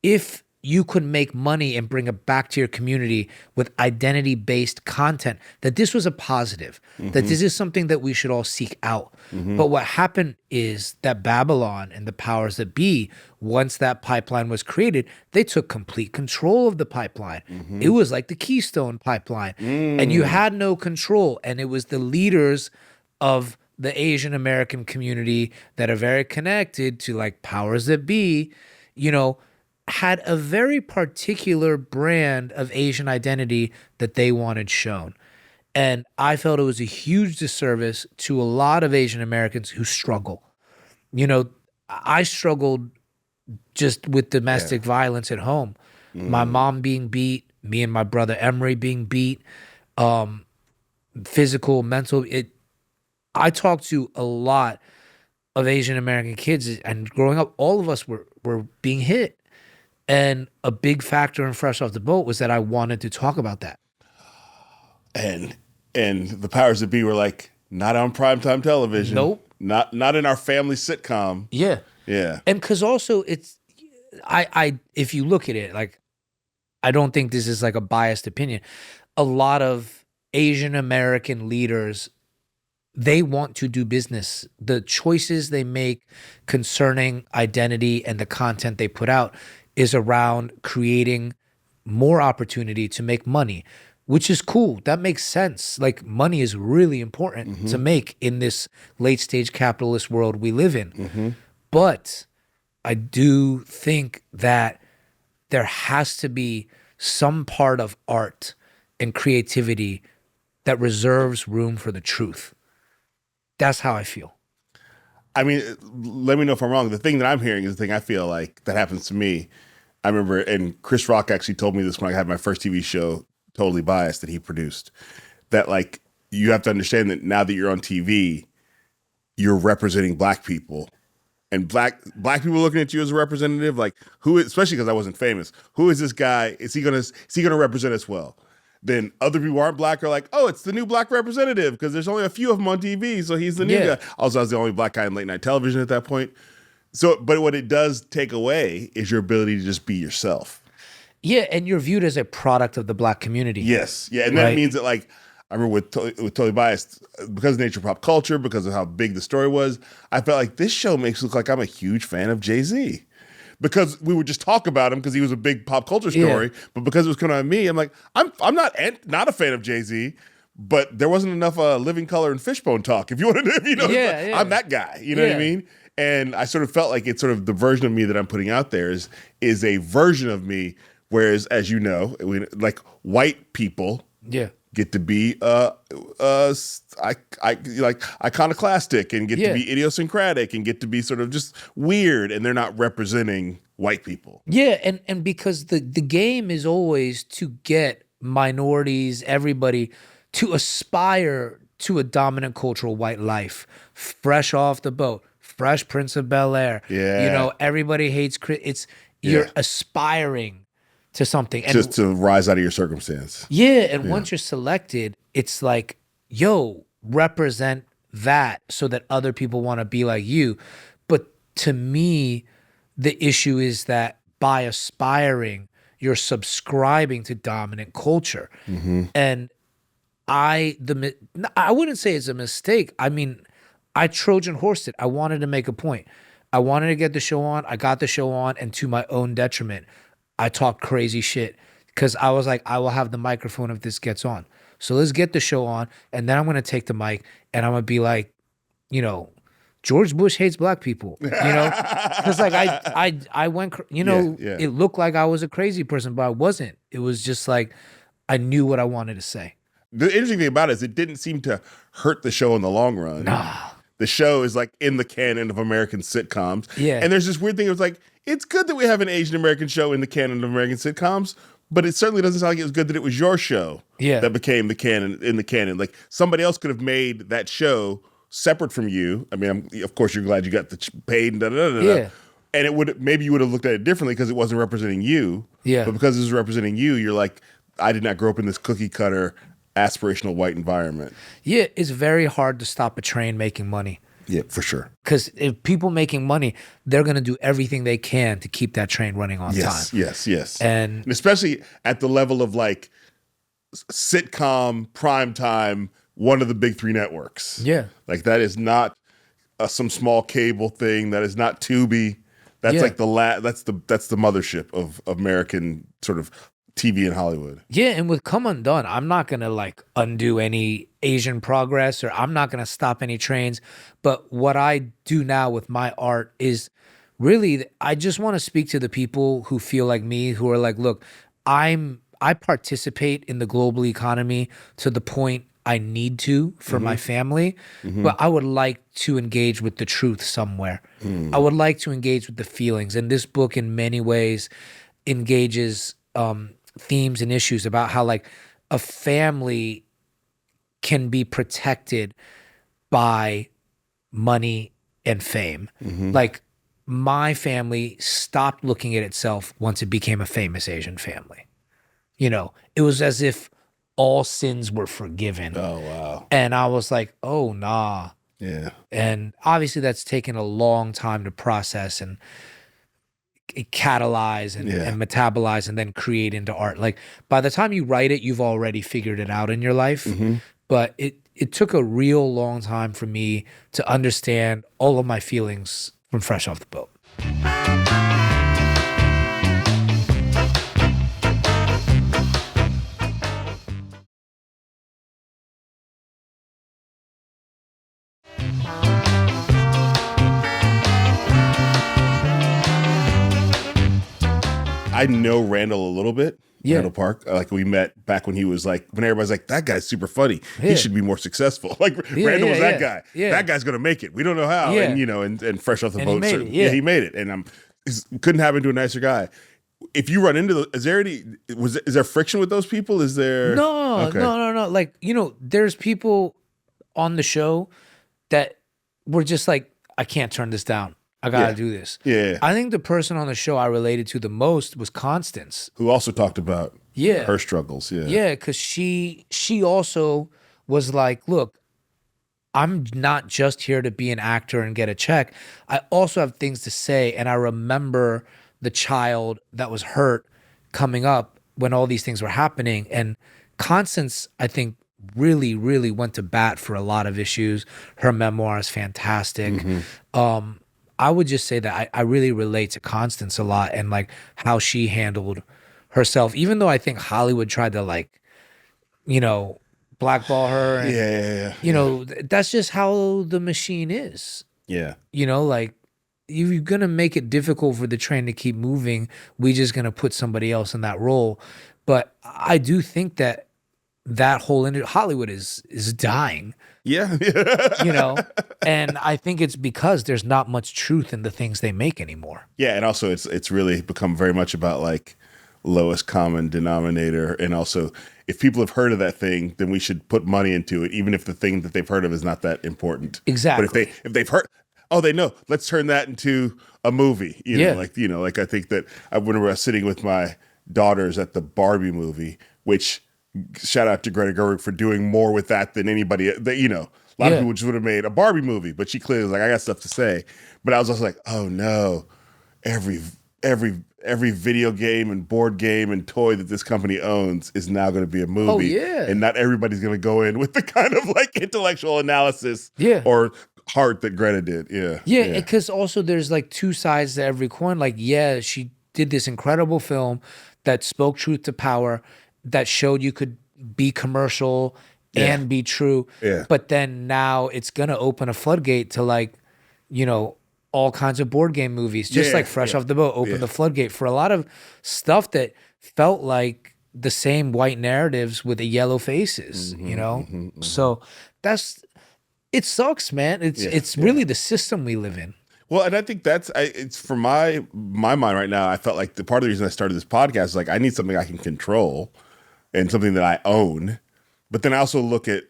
if you could make money and bring it back to your community with identity-based content, that this was a positive, that this is something that we should all seek out. But what happened is that Babylon and the powers that be, once that pipeline was created, they took complete control of the pipeline. It was like the Keystone Pipeline, and you had no control. And it was the leaders of the Asian American community that are very connected to powers that be, had a very particular brand of Asian identity that they wanted shown. And I felt it was a huge disservice to a lot of Asian Americans who struggle. I struggled just with domestic violence at home. My mom being beat, me and my brother Emery being beat, physical, mental. I talked to a lot of Asian American kids, and growing up, all of us were being hit. And a big factor in Fresh Off the Boat was that I wanted to talk about that. And the powers that be were not on primetime television. Nope. Not in our family sitcom. Yeah. Yeah. And because also it's, if you look at it, I don't think this is a biased opinion. A lot of Asian American leaders, they want to do business. The choices they make concerning identity and the content they put out is around creating more opportunity to make money, which is cool. That makes sense. Money is really important to make in this late stage capitalist world we live in. But I do think that there has to be some part of art and creativity that reserves room for the truth. That's how I feel. I mean, let me know if I'm wrong. The thing that I'm hearing is the thing I feel like that happens to me. I remember, and Chris Rock actually told me this when I had my first TV show, Totally Biased, that he produced, that you have to understand that now that you're on TV, you're representing black people, and black people looking at you as a representative, who, especially because I wasn't famous, who is this guy? Is he gonna represent us well? Then other people who aren't black are oh, it's the new black representative because there's only a few of them on TV, so he's the new guy. Also, I was the only black guy in late night television at that point. So, but what it does take away is your ability to just be yourself. Yeah, and you're viewed as a product of the black community. Yes, yeah, and that means that I remember with Totally Biased, because of the nature of pop culture, because of how big the story was, I felt this show makes it look like I'm a huge fan of Jay-Z. Because we would just talk about him because he was a big pop culture story, but because it was coming on me, I'm I'm not a fan of Jay-Z, but there wasn't enough Living Color and Fishbone talk. If you want to, I'm that guy. You know what I mean? And I sort of felt like it's sort of the version of me that I'm putting out there is a version of me. Whereas, as you know, white people get to be iconoclastic and get to be idiosyncratic and get to be sort of just weird, and they're not representing white people. Yeah, and because the game is always to get minorities, everybody, to aspire to a dominant cultural white life. Fresh Off the Boat, Fresh Prince of Bel-Air. Yeah. Everybody hates you're aspiring to something. And just to rise out of your circumstance. yeah, and once you're selected, it's like, yo, represent that so that other people want to be like you. But to me, the issue is that by aspiring, you're subscribing to dominant culture. And I wouldn't say it's a mistake. I mean, I Trojan horsed it. I wanted to make a point. I wanted to get the show on. I got the show on, and to my own detriment, I talked crazy shit because I was like, I will have the microphone if this gets on. So let's get the show on, and then I'm going to take the mic, and I'm going to be like, you know, George Bush hates black people, you know? Because like I went, you know, it looked like I was a crazy person, but I wasn't. It was just like I knew what I wanted to say. The interesting thing about it is it didn't seem to hurt the show in the long run. Nah. The show is like in the canon of American sitcoms. Yeah. And there's this weird thing. It was like, it's good that we have an Asian American show in the canon of American sitcoms, but it certainly doesn't sound like it was good that it was your show that became the canon in the canon. Like somebody else could have made that show separate from you. I mean, of course, you're glad you got the paid and da-da-da-da. Yeah. And it would maybe you would have looked at it differently because it wasn't representing you. Yeah. But because it was representing you, you're like, I did not grow up in this cookie cutter aspirational white environment. Yeah, it's very hard to stop a train making money. Yeah, for sure. Because if people making money, they're going to do everything they can to keep that train running on time. Yes. And especially at the level of like sitcom, primetime, one of the big three networks. Yeah. Like that is not some small cable thing. That is not Hubie. That's like that's the mothership of American sort of TV in Hollywood. Yeah, and with Come Undone, I'm not going to like undo any Asian progress or I'm not going to stop any trains. But what I do now with my art is really, I just want to speak to the people who feel like me, who are like, look, I participate in the global economy to the point I need to for my family, but I would like to engage with the truth somewhere. I would like to engage with the feelings. And this book in many ways engages themes and issues about how like a family can be protected by money and fame. Like my family stopped looking at itself once it became a famous Asian family. You know, it was as if all sins were forgiven. Oh, wow. And I was like, oh, nah. Yeah. And obviously that's taken a long time to process and catalyze and metabolize and then create into art. Like by the time you write it, you've already figured it out in your life. But it took a real long time for me to understand all of my feelings from fresh off the boat. I know Randall a little bit. Yeah. Randall Park. Like we met back when he was like, when everybody's like, that guy's super funny. He should be more successful. Like Randall was that guy. Yeah. That guy's gonna make it. We don't know how. Yeah. And you know, and fresh off the boat. He made it. He made it. And couldn't happen to a nicer guy. If you run into is there friction with those people? Is there No. Like, you know, there's people on the show that were just like, I can't turn this down. I gotta do this. Yeah. I think the person on the show I related to the most was Constance, who also talked about her struggles. Yeah, because she also was like, look, I'm not just here to be an actor and get a check. I also have things to say. And I remember the child that was hurt coming up when all these things were happening. And Constance, I think, really, really went to bat for a lot of issues. Her memoir is fantastic. I would just say that I really relate to Constance a lot and like how she handled herself, even though I think Hollywood tried to like, you know, blackball her. And, you know, that's just how the machine is. Yeah. You know, like you're going to make it difficult for the train to keep moving. We just going to put somebody else in that role. But I do think that whole Hollywood is dying. Yeah. You know, and I think it's because there's not much truth in the things they make anymore. Yeah, and also it's really become very much about like lowest common denominator, and also if people have heard of that thing, then we should put money into it, even if the thing that they've heard of is not that important. Exactly. But if they've heard, oh, they know. Let's turn that into a movie. You know, like I think that when I was sitting with my daughters at the Barbie movie, which shout out to Greta Gerwig for doing more with that than anybody that, you know, a lot of people just would have made a Barbie movie, but she clearly was like, I got stuff to say. But I was also like, oh no, every video game and board game and toy that this company owns is now going to be a movie. Oh, yeah. And not everybody's going to go in with the kind of like intellectual analysis or heart that Greta did. Yeah, because also there's like two sides to every coin. Like, yeah, she did this incredible film that spoke truth to power, that showed you could be commercial and be true. Yeah. But then now it's going to open a floodgate to like, you know, all kinds of board game movies, just like Fresh Off the Boat, open the floodgate for a lot of stuff that felt like the same white narratives with the yellow faces, you know? So it sucks, man. It's really the system we live in. Well, and I think it's for my mind right now. I felt like the part of the reason I started this podcast is like I need something I can control and something that I own. But then I also look at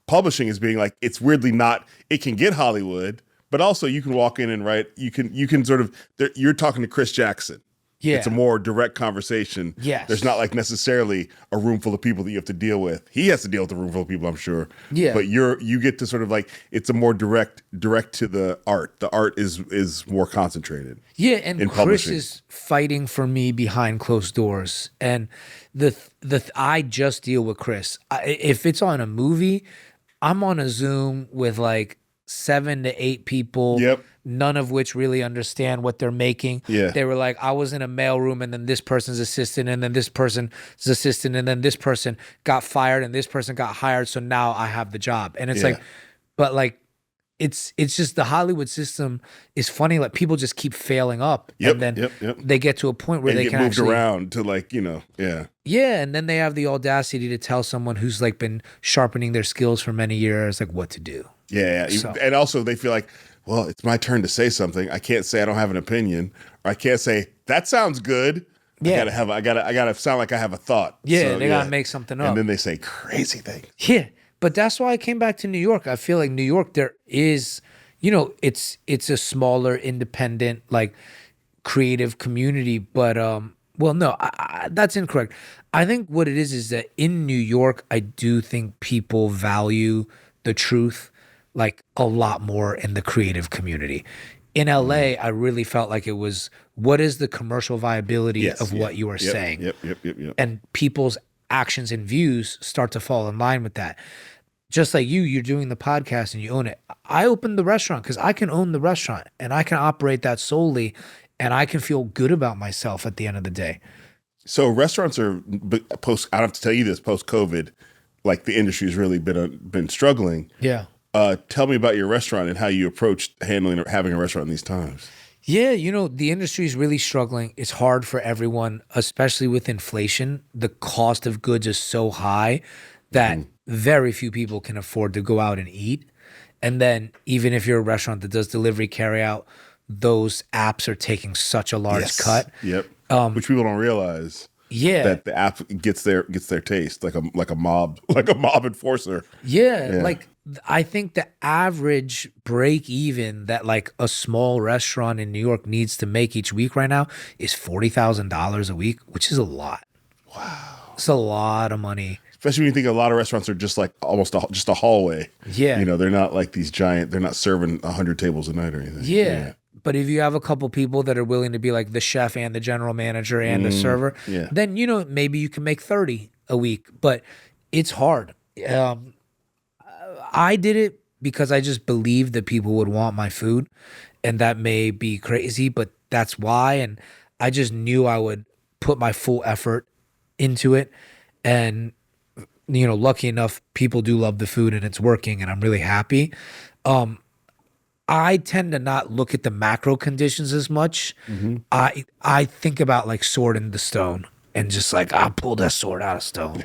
publishing as being like, it's weirdly not, it can get Hollywood, but also you can walk in and write, you can sort of, you're talking to Chris Jackson. Yeah. It's a more direct conversation. Yes. There's not like necessarily a room full of people that you have to deal with. He has to deal with a room full of people, I'm sure. Yeah. But you get to sort of like, it's a more direct to the art. The art is more concentrated. Yeah, and Chris is fighting for me behind closed doors. And I just deal with Chris. If it's on a movie, I'm on a Zoom with like 7 to 8 people. Yep. None of which really understand what they're making. Yeah. They were like, I was in a mailroom and then this person's assistant and then this person's assistant and then this person got fired and this person got hired. So now I have the job. And it's like, but like, it's just the Hollywood system is funny. Like people just keep failing up. And then they get to a point where they can moved around to like, you know, Yeah. And then they have the audacity to tell someone who's like been sharpening their skills for many years, like what to do. Yeah. So. And also they feel like, well, it's my turn to say something. I can't say I don't have an opinion, or I can't say that sounds good. Yeah. I gotta sound like I have a thought. Yeah, so, they gotta make something up. And then they say crazy things. Yeah, but that's why I came back to New York. I feel like New York, there is, you know, it's a smaller, independent, like creative community. But well, no, that's incorrect. I think what it is that in New York, I do think people value the truth like a lot more in the creative community. In LA, I really felt like it was, what is the commercial viability of what you are saying? Yep. And people's actions and views start to fall in line with that. Just like you're doing the podcast and you own it. I opened the restaurant because I can own the restaurant and I can operate that solely and I can feel good about myself at the end of the day. So restaurants are I don't have to tell you this, post-COVID, like the industry's really been struggling. Yeah. Tell me about your restaurant and how you approached handling or having a restaurant in these times. Yeah, you know, the industry is really struggling. It's hard for everyone, especially with inflation. The cost of goods is so high that very few people can afford to go out and eat. And then even if you're a restaurant that does delivery, carry out, those apps are taking such a large cut. Yep. Which people don't realize. Yeah, that the app gets their taste like a mob enforcer. Yeah, like I think the average break even that like a small restaurant in New York needs to make each week right now is $40,000 a week, which is a lot. Wow, it's a lot of money. Especially when you think a lot of restaurants are just like almost just a hallway. Yeah, you know, they're not like these giant. They're not serving 100 tables a night or anything. Yeah. But if you have a couple people that are willing to be like the chef and the general manager and the server, then, you know, maybe you can make 30 a week, but it's hard. I did it because I just believed that people would want my food, and that may be crazy, but that's why. And I just knew I would put my full effort into it. And, you know, lucky enough, people do love the food and it's working and I'm really happy. I tend to not look at the macro conditions as much. I think about like sword in the stone and just like, I'll pull that sword out of stone.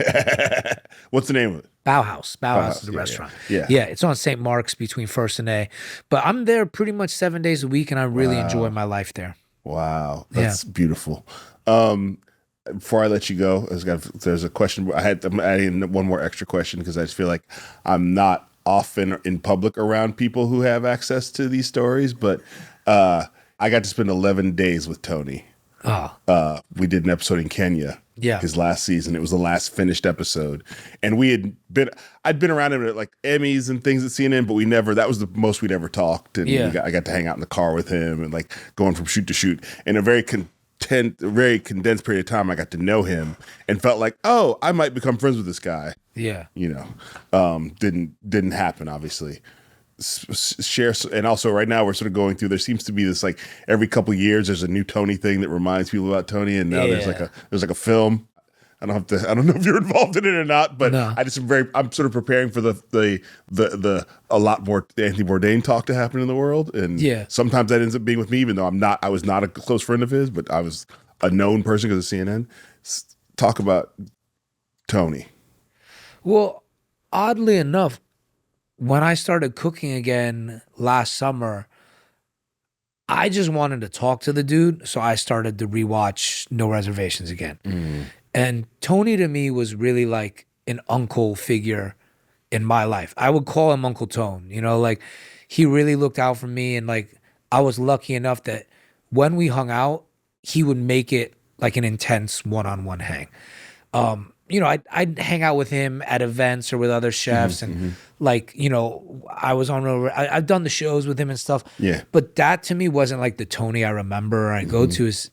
What's the name of it? Bauhaus. Bauhaus is the restaurant. Yeah, it's on St. Mark's between 1st and A. But I'm there pretty much 7 days a week and I really enjoy my life there. Wow. That's beautiful. Before I let you go, there's a question. I'm adding one more extra question because I just feel like I'm not often in public around people who have access to these stories, but I got to spend 11 days with Tony. Oh. We did an episode in Kenya. Yeah. His last season. It was the last finished episode. And I'd been around him at like Emmys and things at CNN, but that was the most we'd ever talked. And I got to hang out in the car with him and like going from shoot to shoot. In a very very condensed period of time, I got to know him and felt like, oh, I might become friends with this guy. Yeah. Didn't happen, obviously. Share, and also right now we're sort of going through, there seems to be this like every couple of years there's a new Tony thing that reminds people about Tony, and now there's like a film. I don't know if you're involved in it or not, but no. I'm sort of preparing for the a lot more Anthony Bourdain talk to happen in the world, and sometimes that ends up being with me, even though I was not a close friend of his, but I was a known person because of CNN. Talk about Tony. Well, oddly enough, when I started cooking again last summer, I just wanted to talk to the dude, so I started to rewatch No Reservations again. And Tony to me was really like an uncle figure in my life. I would call him Uncle Tone, like he really looked out for me, and like I was lucky enough that when we hung out, he would make it like an intense one-on-one hang. I'd hang out with him at events or with other chefs, and like, I was on, I've done the shows with him and stuff. Yeah. But that to me wasn't like the Tony I remember or I go to. Is,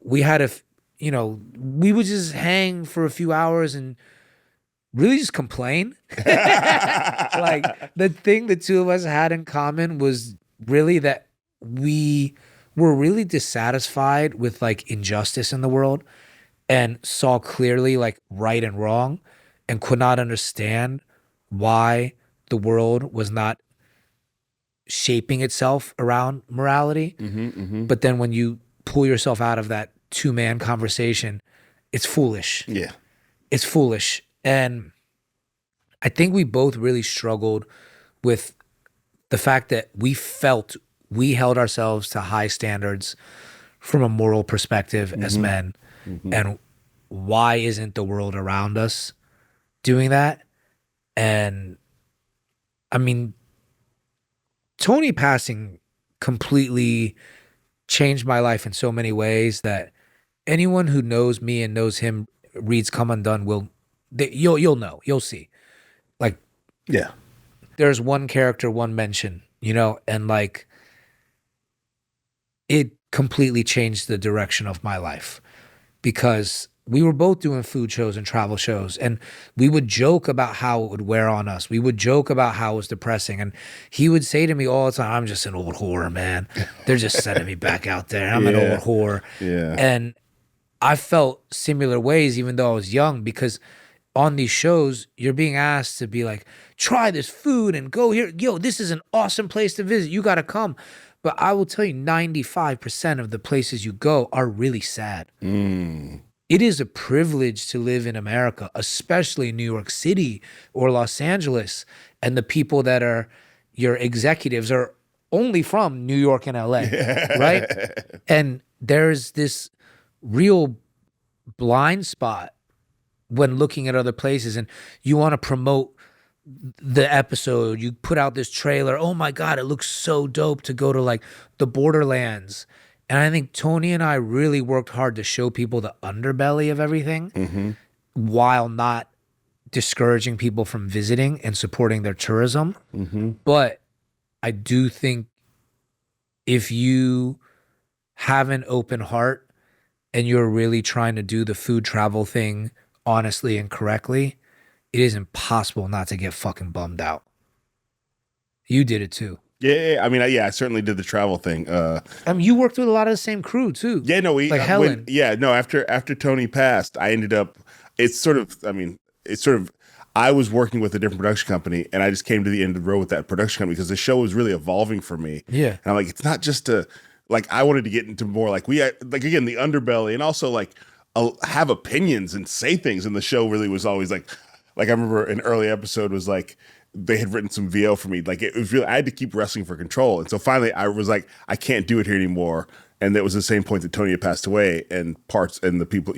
we had we would just hang for a few hours and really just complain. Like the thing the two of us had in common was really that we were really dissatisfied with like injustice in the world, and saw clearly like right and wrong, and could not understand why the world was not shaping itself around morality. But then when you pull yourself out of that two-man conversation, it's foolish. Yeah. It's foolish. And I think we both really struggled with the fact that we felt we held ourselves to high standards from a moral perspective as men. And why isn't the world around us doing that? And I mean, Tony passing completely changed my life in so many ways that anyone who knows me and knows him, reads Come Undone, you'll know, you'll see. Like, yeah, there's one character, one mention, and like it completely changed the direction of my life, because we were both doing food shows and travel shows, and we would joke about how it would wear on us. We would joke about how it was depressing. And he would say to me all the time, I'm just an old whore, man. They're just sending me back out there. I'm an old whore. Yeah. And I felt similar ways, even though I was young, because on these shows, you're being asked to be like, try this food and go here. Yo, this is an awesome place to visit. You got to come. But I will tell you, 95% of the places you go are really sad. It is a privilege to live in America, especially New York City or Los Angeles. And the people that are your executives are only from New York and LA, right? And there's this real blind spot when looking at other places, and you want to promote the episode, you put out this trailer, oh my God, it looks so dope to go to like the borderlands. And I think Tony and I really worked hard to show people the underbelly of everything, while not discouraging people from visiting and supporting their tourism. But I do think if you have an open heart and you're really trying to do the food travel thing honestly and correctly, it is impossible not to get fucking bummed out. You did it too. Yeah, I mean, I certainly did the travel thing. I mean, you worked with a lot of the same crew too. Yeah, no, Helen. After Tony passed, I ended up. I was working with a different production company, and I just came to the end of the road with that production company because the show was really evolving for me. Yeah, and I'm like, it's not just I wanted to get into more again the underbelly, and also have opinions and say things. And the show really was always like I remember an early episode was like, they had written some VO for me. Like it was really, I had to keep wrestling for control. And so finally I was like, I can't do it here anymore. And that was the same point that Tony had passed away, and the people,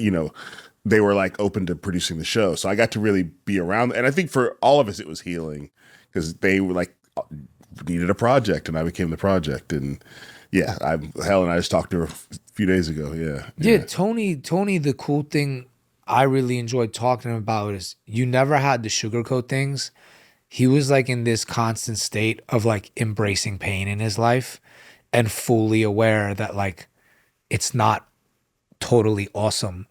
they were like open to producing the show. So I got to really be around. And I think for all of us, it was healing because they were like needed a project, and I became the project. And yeah, Helen, I just talked to her a few days ago. Yeah. Tony, the cool thing I really enjoyed talking to him about is you never had to sugarcoat things. He was like in this constant state of like embracing pain in his life and fully aware that like it's not totally awesome.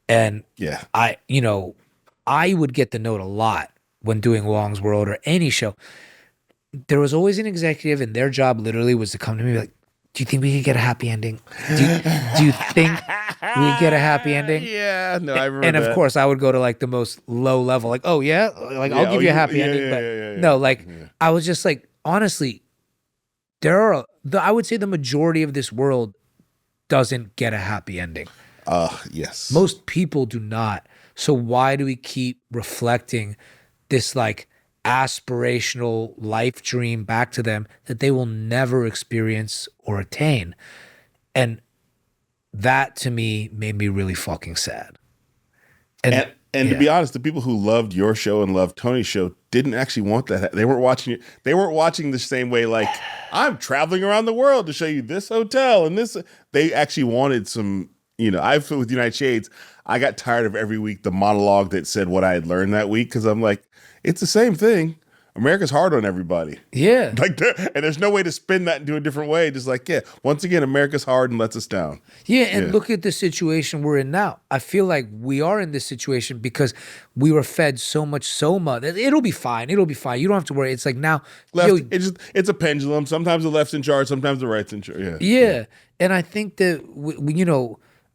And yeah, I would get the note a lot when doing Wong's World or any show. There was always an executive, and their job literally was to come to me like, do you think we could get a happy ending? Do you think we could get a happy ending? Yeah, no, I remember. And of course, I would go to like the most low level, like, oh yeah, like I'll give you a happy ending. But no, like I was just like, honestly, I would say the majority of this world doesn't get a happy ending. Yes. Most people do not. So why do we keep reflecting this like aspirational life dream back to them that they will never experience or attain? And that to me made me really fucking sad. And to be honest, the people who loved your show and loved Tony's show didn't actually want that. They weren't watching it. They weren't watching the same way. Like, I'm traveling around the world to show you this hotel and this. They actually wanted some. I feel with United Shades, I got tired of every week the monologue that said what I had learned that week, because I'm like, it's the same thing. America's hard on everybody. Yeah. Like, and there's no way to spin that into a different way. Just like, yeah, once again, America's hard and lets us down. Yeah, and look at the situation we're in now. I feel like we are in this situation because we were fed so much soma that it'll be fine. It'll be fine. You don't have to worry. It's like now. It's a pendulum. Sometimes the left's in charge. Sometimes the right's in charge. Yeah. And I think that,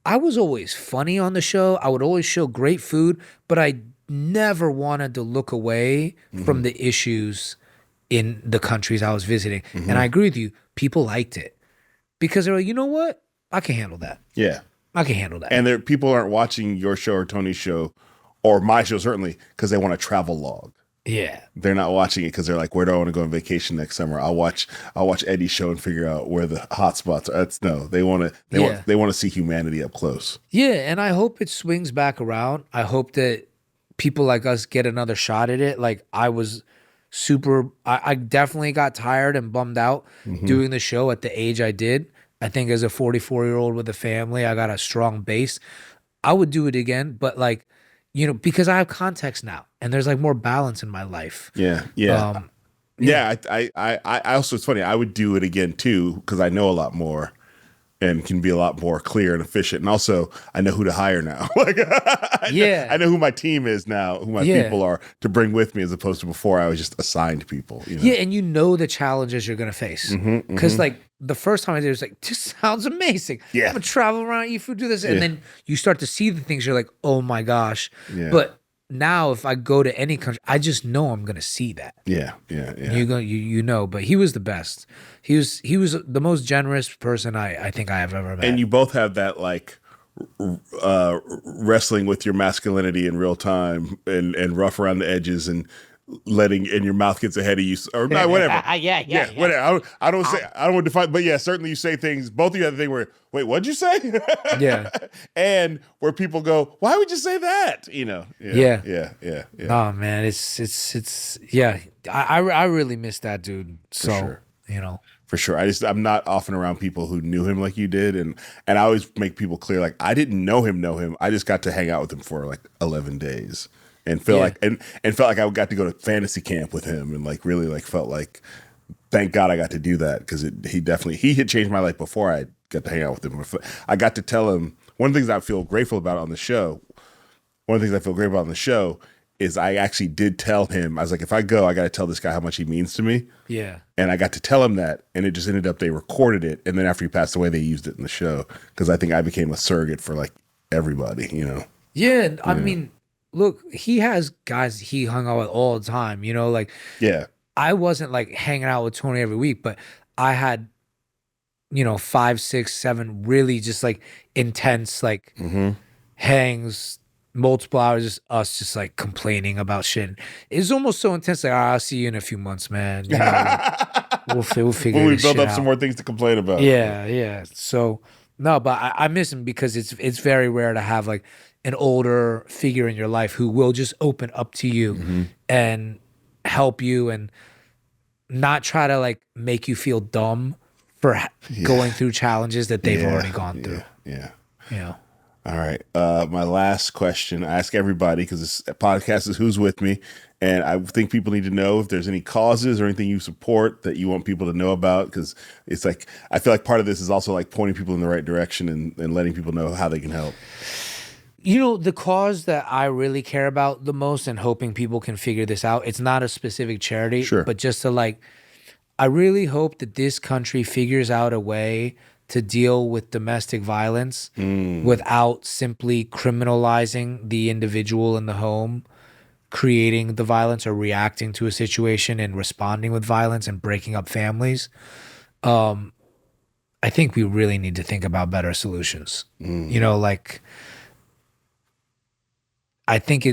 I was always funny on the show. I would always show great food, but I never wanted to look away from the issues in the countries I was visiting. And I agree with you. People liked it because they're like, you know what? I can handle that. Yeah. I can handle that. And people aren't watching your show or Tony's show or my show, certainly, because they want a travel log. Yeah. They're not watching it because they're like, where do I want to go on vacation next summer? I'll watch Eddie's show and figure out where the hot spots are. They want to see humanity up close. Yeah, and I hope it swings back around. I hope that people like us get another shot at it. Like I was I definitely got tired and bummed out doing the show at the age I did. I think as a 44-year-old with a family, I got a strong base. I would do it again, but like, because I have context now and there's like more balance in my life. Yeah. I also, it's funny, I would do it again too, because I know a lot more and can be a lot more clear and efficient. And also I know who to hire now. I know who my team is now, who my people are to bring with me, as opposed to before I was just assigned people. Yeah. And the challenges you're going to face. Because like the first time I did it was like, this sounds amazing. Yeah. I'm going to travel around, eat food, do this. And then you start to see the things, you're like, oh my gosh. Yeah. But now if I go to any country, I just know I'm going to see that. Yeah. But he was the best. He was the most generous person I think I have ever met. And you both have that like wrestling with your masculinity in real time and rough around the edges and your mouth gets ahead of you, or not, whatever. Whatever. I don't want to define, but yeah, certainly you say things. Both of you have the thing where, wait, what'd you say? Yeah. And where people go, why would you say that? Yeah. Oh man, it's I really miss that dude. So, For sure. I'm not often around people who knew him like you did. And I always make people clear, like, I didn't know him. I just got to hang out with him for like 11 days. And felt like I got to go to fantasy camp with him, and like really like felt like, thank God I got to do that, because he had changed my life before I got to hang out with him. I got to tell him one of the things I feel grateful about on the show. Is I actually did tell him, I was like, if I go, I got to tell this guy how much he means to me. Yeah. And I got to tell him that, and it just ended up they recorded it, and then after he passed away, they used it in the show, because I think I became a surrogate for like everybody, Yeah, I mean. Look, he has guys he hung out with all the time, like, yeah. I wasn't like hanging out with Tony every week, but I had, 5, 6, 7 really just like intense, like hangs, multiple hours, just like complaining about shit. It's almost so intense, like, I'll see you in a few months, man. We'll figure when we build up some more things to complain about. Yeah. So, no, but I miss him because it's very rare to have like an older figure in your life who will just open up to you and help you and not try to like make you feel dumb for going through challenges that they've already gone through. Yeah. You know. All right. My last question, I ask everybody because this podcast is Who's With Me. And I think people need to know if there's any causes or anything you support that you want people to know about. Because it's like, I feel like part of this is also like pointing people in the right direction and letting people know how they can help. You know, the cause that I really care about the most and hoping people can figure this out, it's not a specific charity, but just to like, I really hope that this country figures out a way to deal with domestic violence without simply criminalizing the individual in the home, creating the violence or reacting to a situation and responding with violence and breaking up families. I think we really need to think about better solutions. You know, like, I think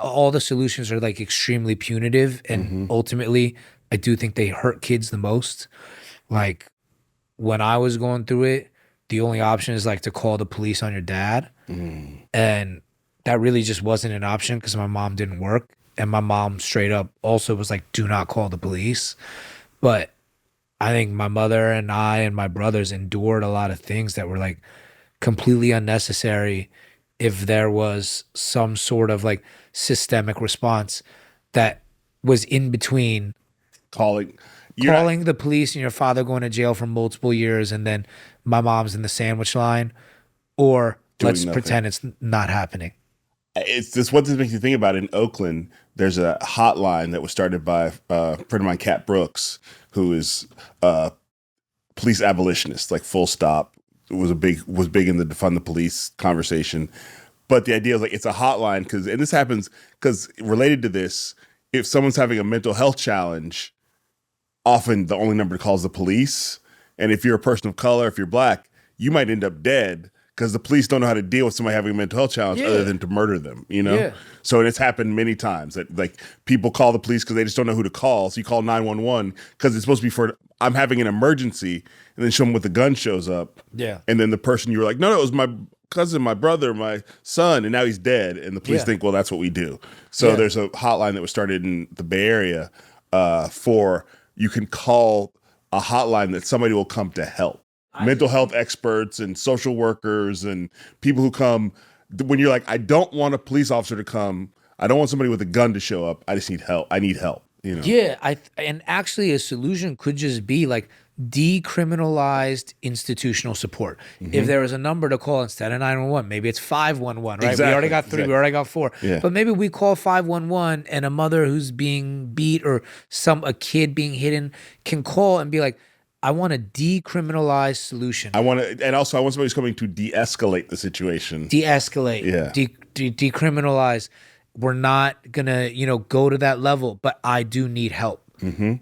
all the solutions are like extremely punitive, and ultimately I do think they hurt kids the most. Like when I was going through it, the only option is like to call the police on your dad. And that really just wasn't an option because my mom didn't work. And my mom straight up also was like, do not call the police. But I think my mother and I and my brothers endured a lot of things that were like completely unnecessary if there was some sort of like systemic response that was in between calling the police and your father going to jail for multiple years and then my mom's in the sandwich line, or let's pretend it's not happening. It's this what this makes you think about. In Oakland, there's a hotline that was started by a friend of mine, Kat Brooks, who is a police abolitionist, like full stop. It was big in the defund the police conversation. But the idea is like it's a hotline and this happens because related to this, if someone's having a mental health challenge, often the only number to call is the police. And if you're a person of color, if you're black, you might end up dead because the police don't know how to deal with somebody having a mental health challenge other than to murder them, you know? Yeah. So it's happened many times that like people call the police because they just don't know who to call. So you call 911 because it's supposed to be I'm having an emergency, and then someone with a gun shows up. Yeah. And then the person you were like, no, it was my cousin, my brother, my son, and now he's dead. And the police think, well, that's what we do. So there's a hotline that was started in the Bay Area you can call a hotline that somebody will come to help. Mental health experts and social workers and people who come when you're like, I don't want a police officer to come. I don't want somebody with a gun to show up. I just need help. I need help. You know? Yeah. And actually a solution could just be like decriminalized institutional support. If there was a number to call instead of 911, maybe it's 511, right? Exactly. We already got 3, we already got 4. Yeah. But maybe we call 511 and a mother who's being beat or a kid being hidden can call and be like, I want a decriminalized solution. I want somebody who's coming to de-escalate the situation. De-escalate. Yeah. Decriminalize. We're not gonna, go to that level, but I do need help.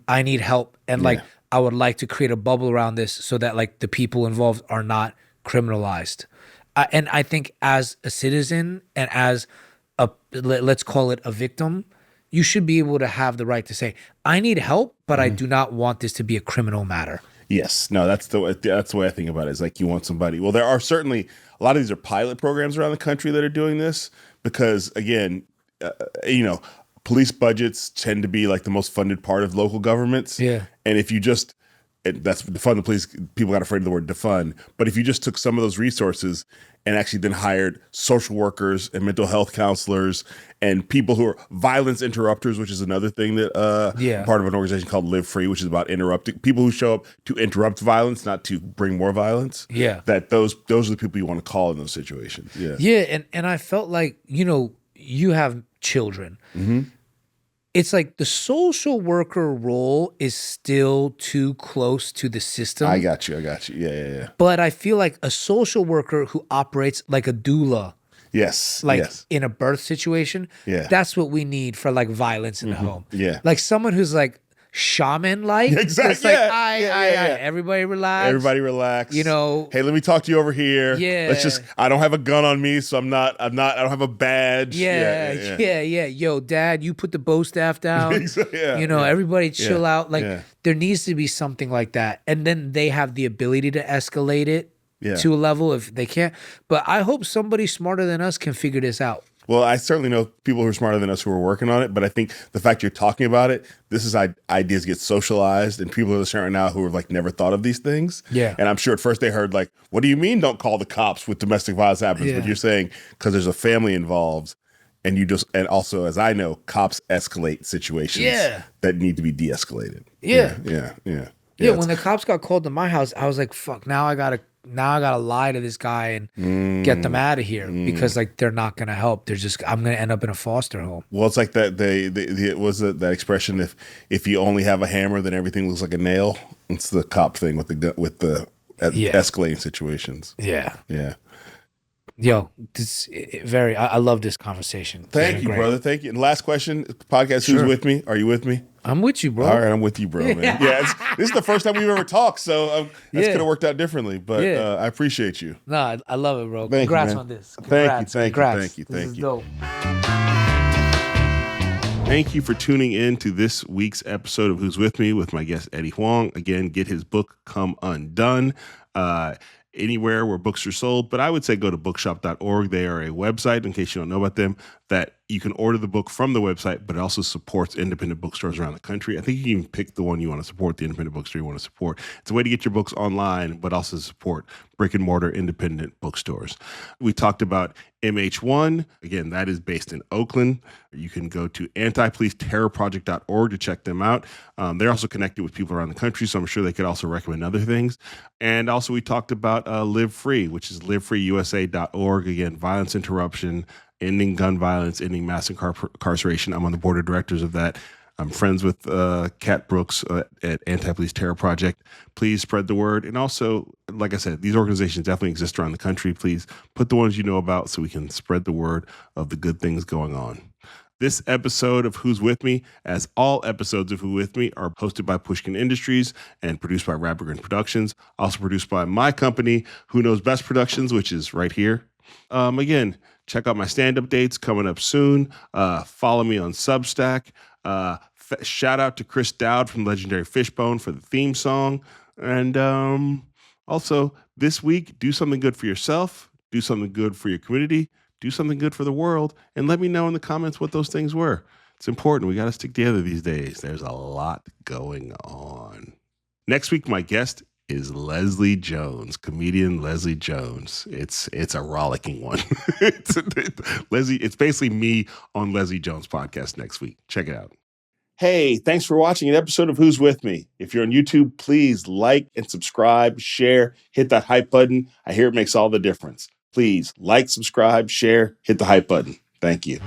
I need help. And like, I would like to create a bubble around this so that like the people involved are not criminalized. And I think as a citizen and as let's call it a victim, you should be able to have the right to say, I need help, but I do not want this to be a criminal matter. Yes. No, that's the way I think about it. Is like you want somebody. Well, there are certainly a lot of these are pilot programs around the country that are doing this because, again, police budgets tend to be like the most funded part of local governments. Yeah. And if you that's defund the police, people got afraid of the word defund. But if you just took some of those resources and actually then hired social workers and mental health counselors and people who are violence interrupters, which is another thing that part of an organization called Live Free, which is about interrupting people who show up to interrupt violence, not to bring more violence. Yeah. That those are the people you want to call in those situations. Yeah. Yeah. And I felt like, you have children. It's like the social worker role is still too close to the system. I got you. Yeah. But I feel like a social worker who operates like a doula. Yes. In a birth situation. Yeah. That's what we need for like violence in the home. Yeah. Like someone who's like shaman-like. Exactly. It's like, everybody relax. Everybody relax. Hey, let me talk to you over here. Yeah. I don't have a gun on me, so I don't have a badge. Yeah. Yo, Dad, you put the bow staff down. Everybody chill out. Like there needs to be something like that. And then they have the ability to escalate it to a level if they can't. But I hope somebody smarter than us can figure this out. Well, I certainly know people who are smarter than us who are working on it, but I think the fact you're talking about it, this is ideas get socialized, and people are listening right now who have like never thought of these things. Yeah. And I'm sure at first they heard like, what do you mean don't call the cops with domestic violence happens? Yeah. But you're saying because there's a family involved, and also, as I know, cops escalate situations that need to be de-escalated. Yeah. Yeah, when the cops got called to my house, I was like, fuck, now I gotta lie to this guy and get them out of here because like they're not gonna help. I'm gonna end up in a foster home. Well, it's like that that expression, if you only have a hammer, then everything looks like a nail. It's the cop thing with the escalating situations. Yeah. Yo, I love this conversation. Thank you, brother. Thank you. And last question, podcast, who's with me? Are you with me? I'm with you, bro. All right, I'm with you, bro, man. Yeah, this is the first time we've ever talked, so this could have worked out differently, but I appreciate you. No, I love it, bro. Thank Congrats you, on this. Congrats. Thank you. This is dope. Thank you for tuning in to this week's episode of Who's With Me with my guest, Eddie Huang. Again, get his book, Come Undone, anywhere where books are sold, but I would say go to bookshop.org. They are a website, in case you don't know about them, that you can order the book from the website, but it also supports independent bookstores around the country. I think you can even pick the one you want to support, the independent bookstore you want to support. It's a way to get your books online, but also support brick and mortar independent bookstores. We talked about MH1. Again, that is based in Oakland. You can go to antipoliceterrorproject.org to check them out. They're also connected with people around the country, so I'm sure they could also recommend other things. And also we talked about Live Free, which is livefreeusa.org. Again, violence interruption, ending gun violence, ending mass incarceration. I'm on the board of directors of that. I'm friends with Kat Brooks at Anti-Police Terror Project. Please spread the word. And also, like I said, these organizations definitely exist around the country. Please put the ones you know about so we can spread the word of the good things going on. This episode of Who's With Me, as all episodes of Who With Me, are hosted by Pushkin Industries and produced by Rappergrin Productions. Also produced by my company, Who Knows Best Productions, which is right here. Again, check out my stand-up dates coming up soon. Follow me on Substack. Shout out to Chris Dowd from Legendary Fishbone for the theme song. And also, this week, do something good for yourself. Do something good for your community. Do something good for the world. And let me know in the comments what those things were. It's important. We got to stick together these days. There's a lot going on. Next week, my guest is Leslie Jones, comedian Leslie Jones. It's a rollicking one. It's basically me on Leslie Jones' podcast next week. Check it out. Hey, thanks for watching an episode of Who's With Me. If you're on YouTube, please like and subscribe, share, hit that hype button. I hear it makes all the difference. Please like, subscribe, share, hit the hype button. Thank you.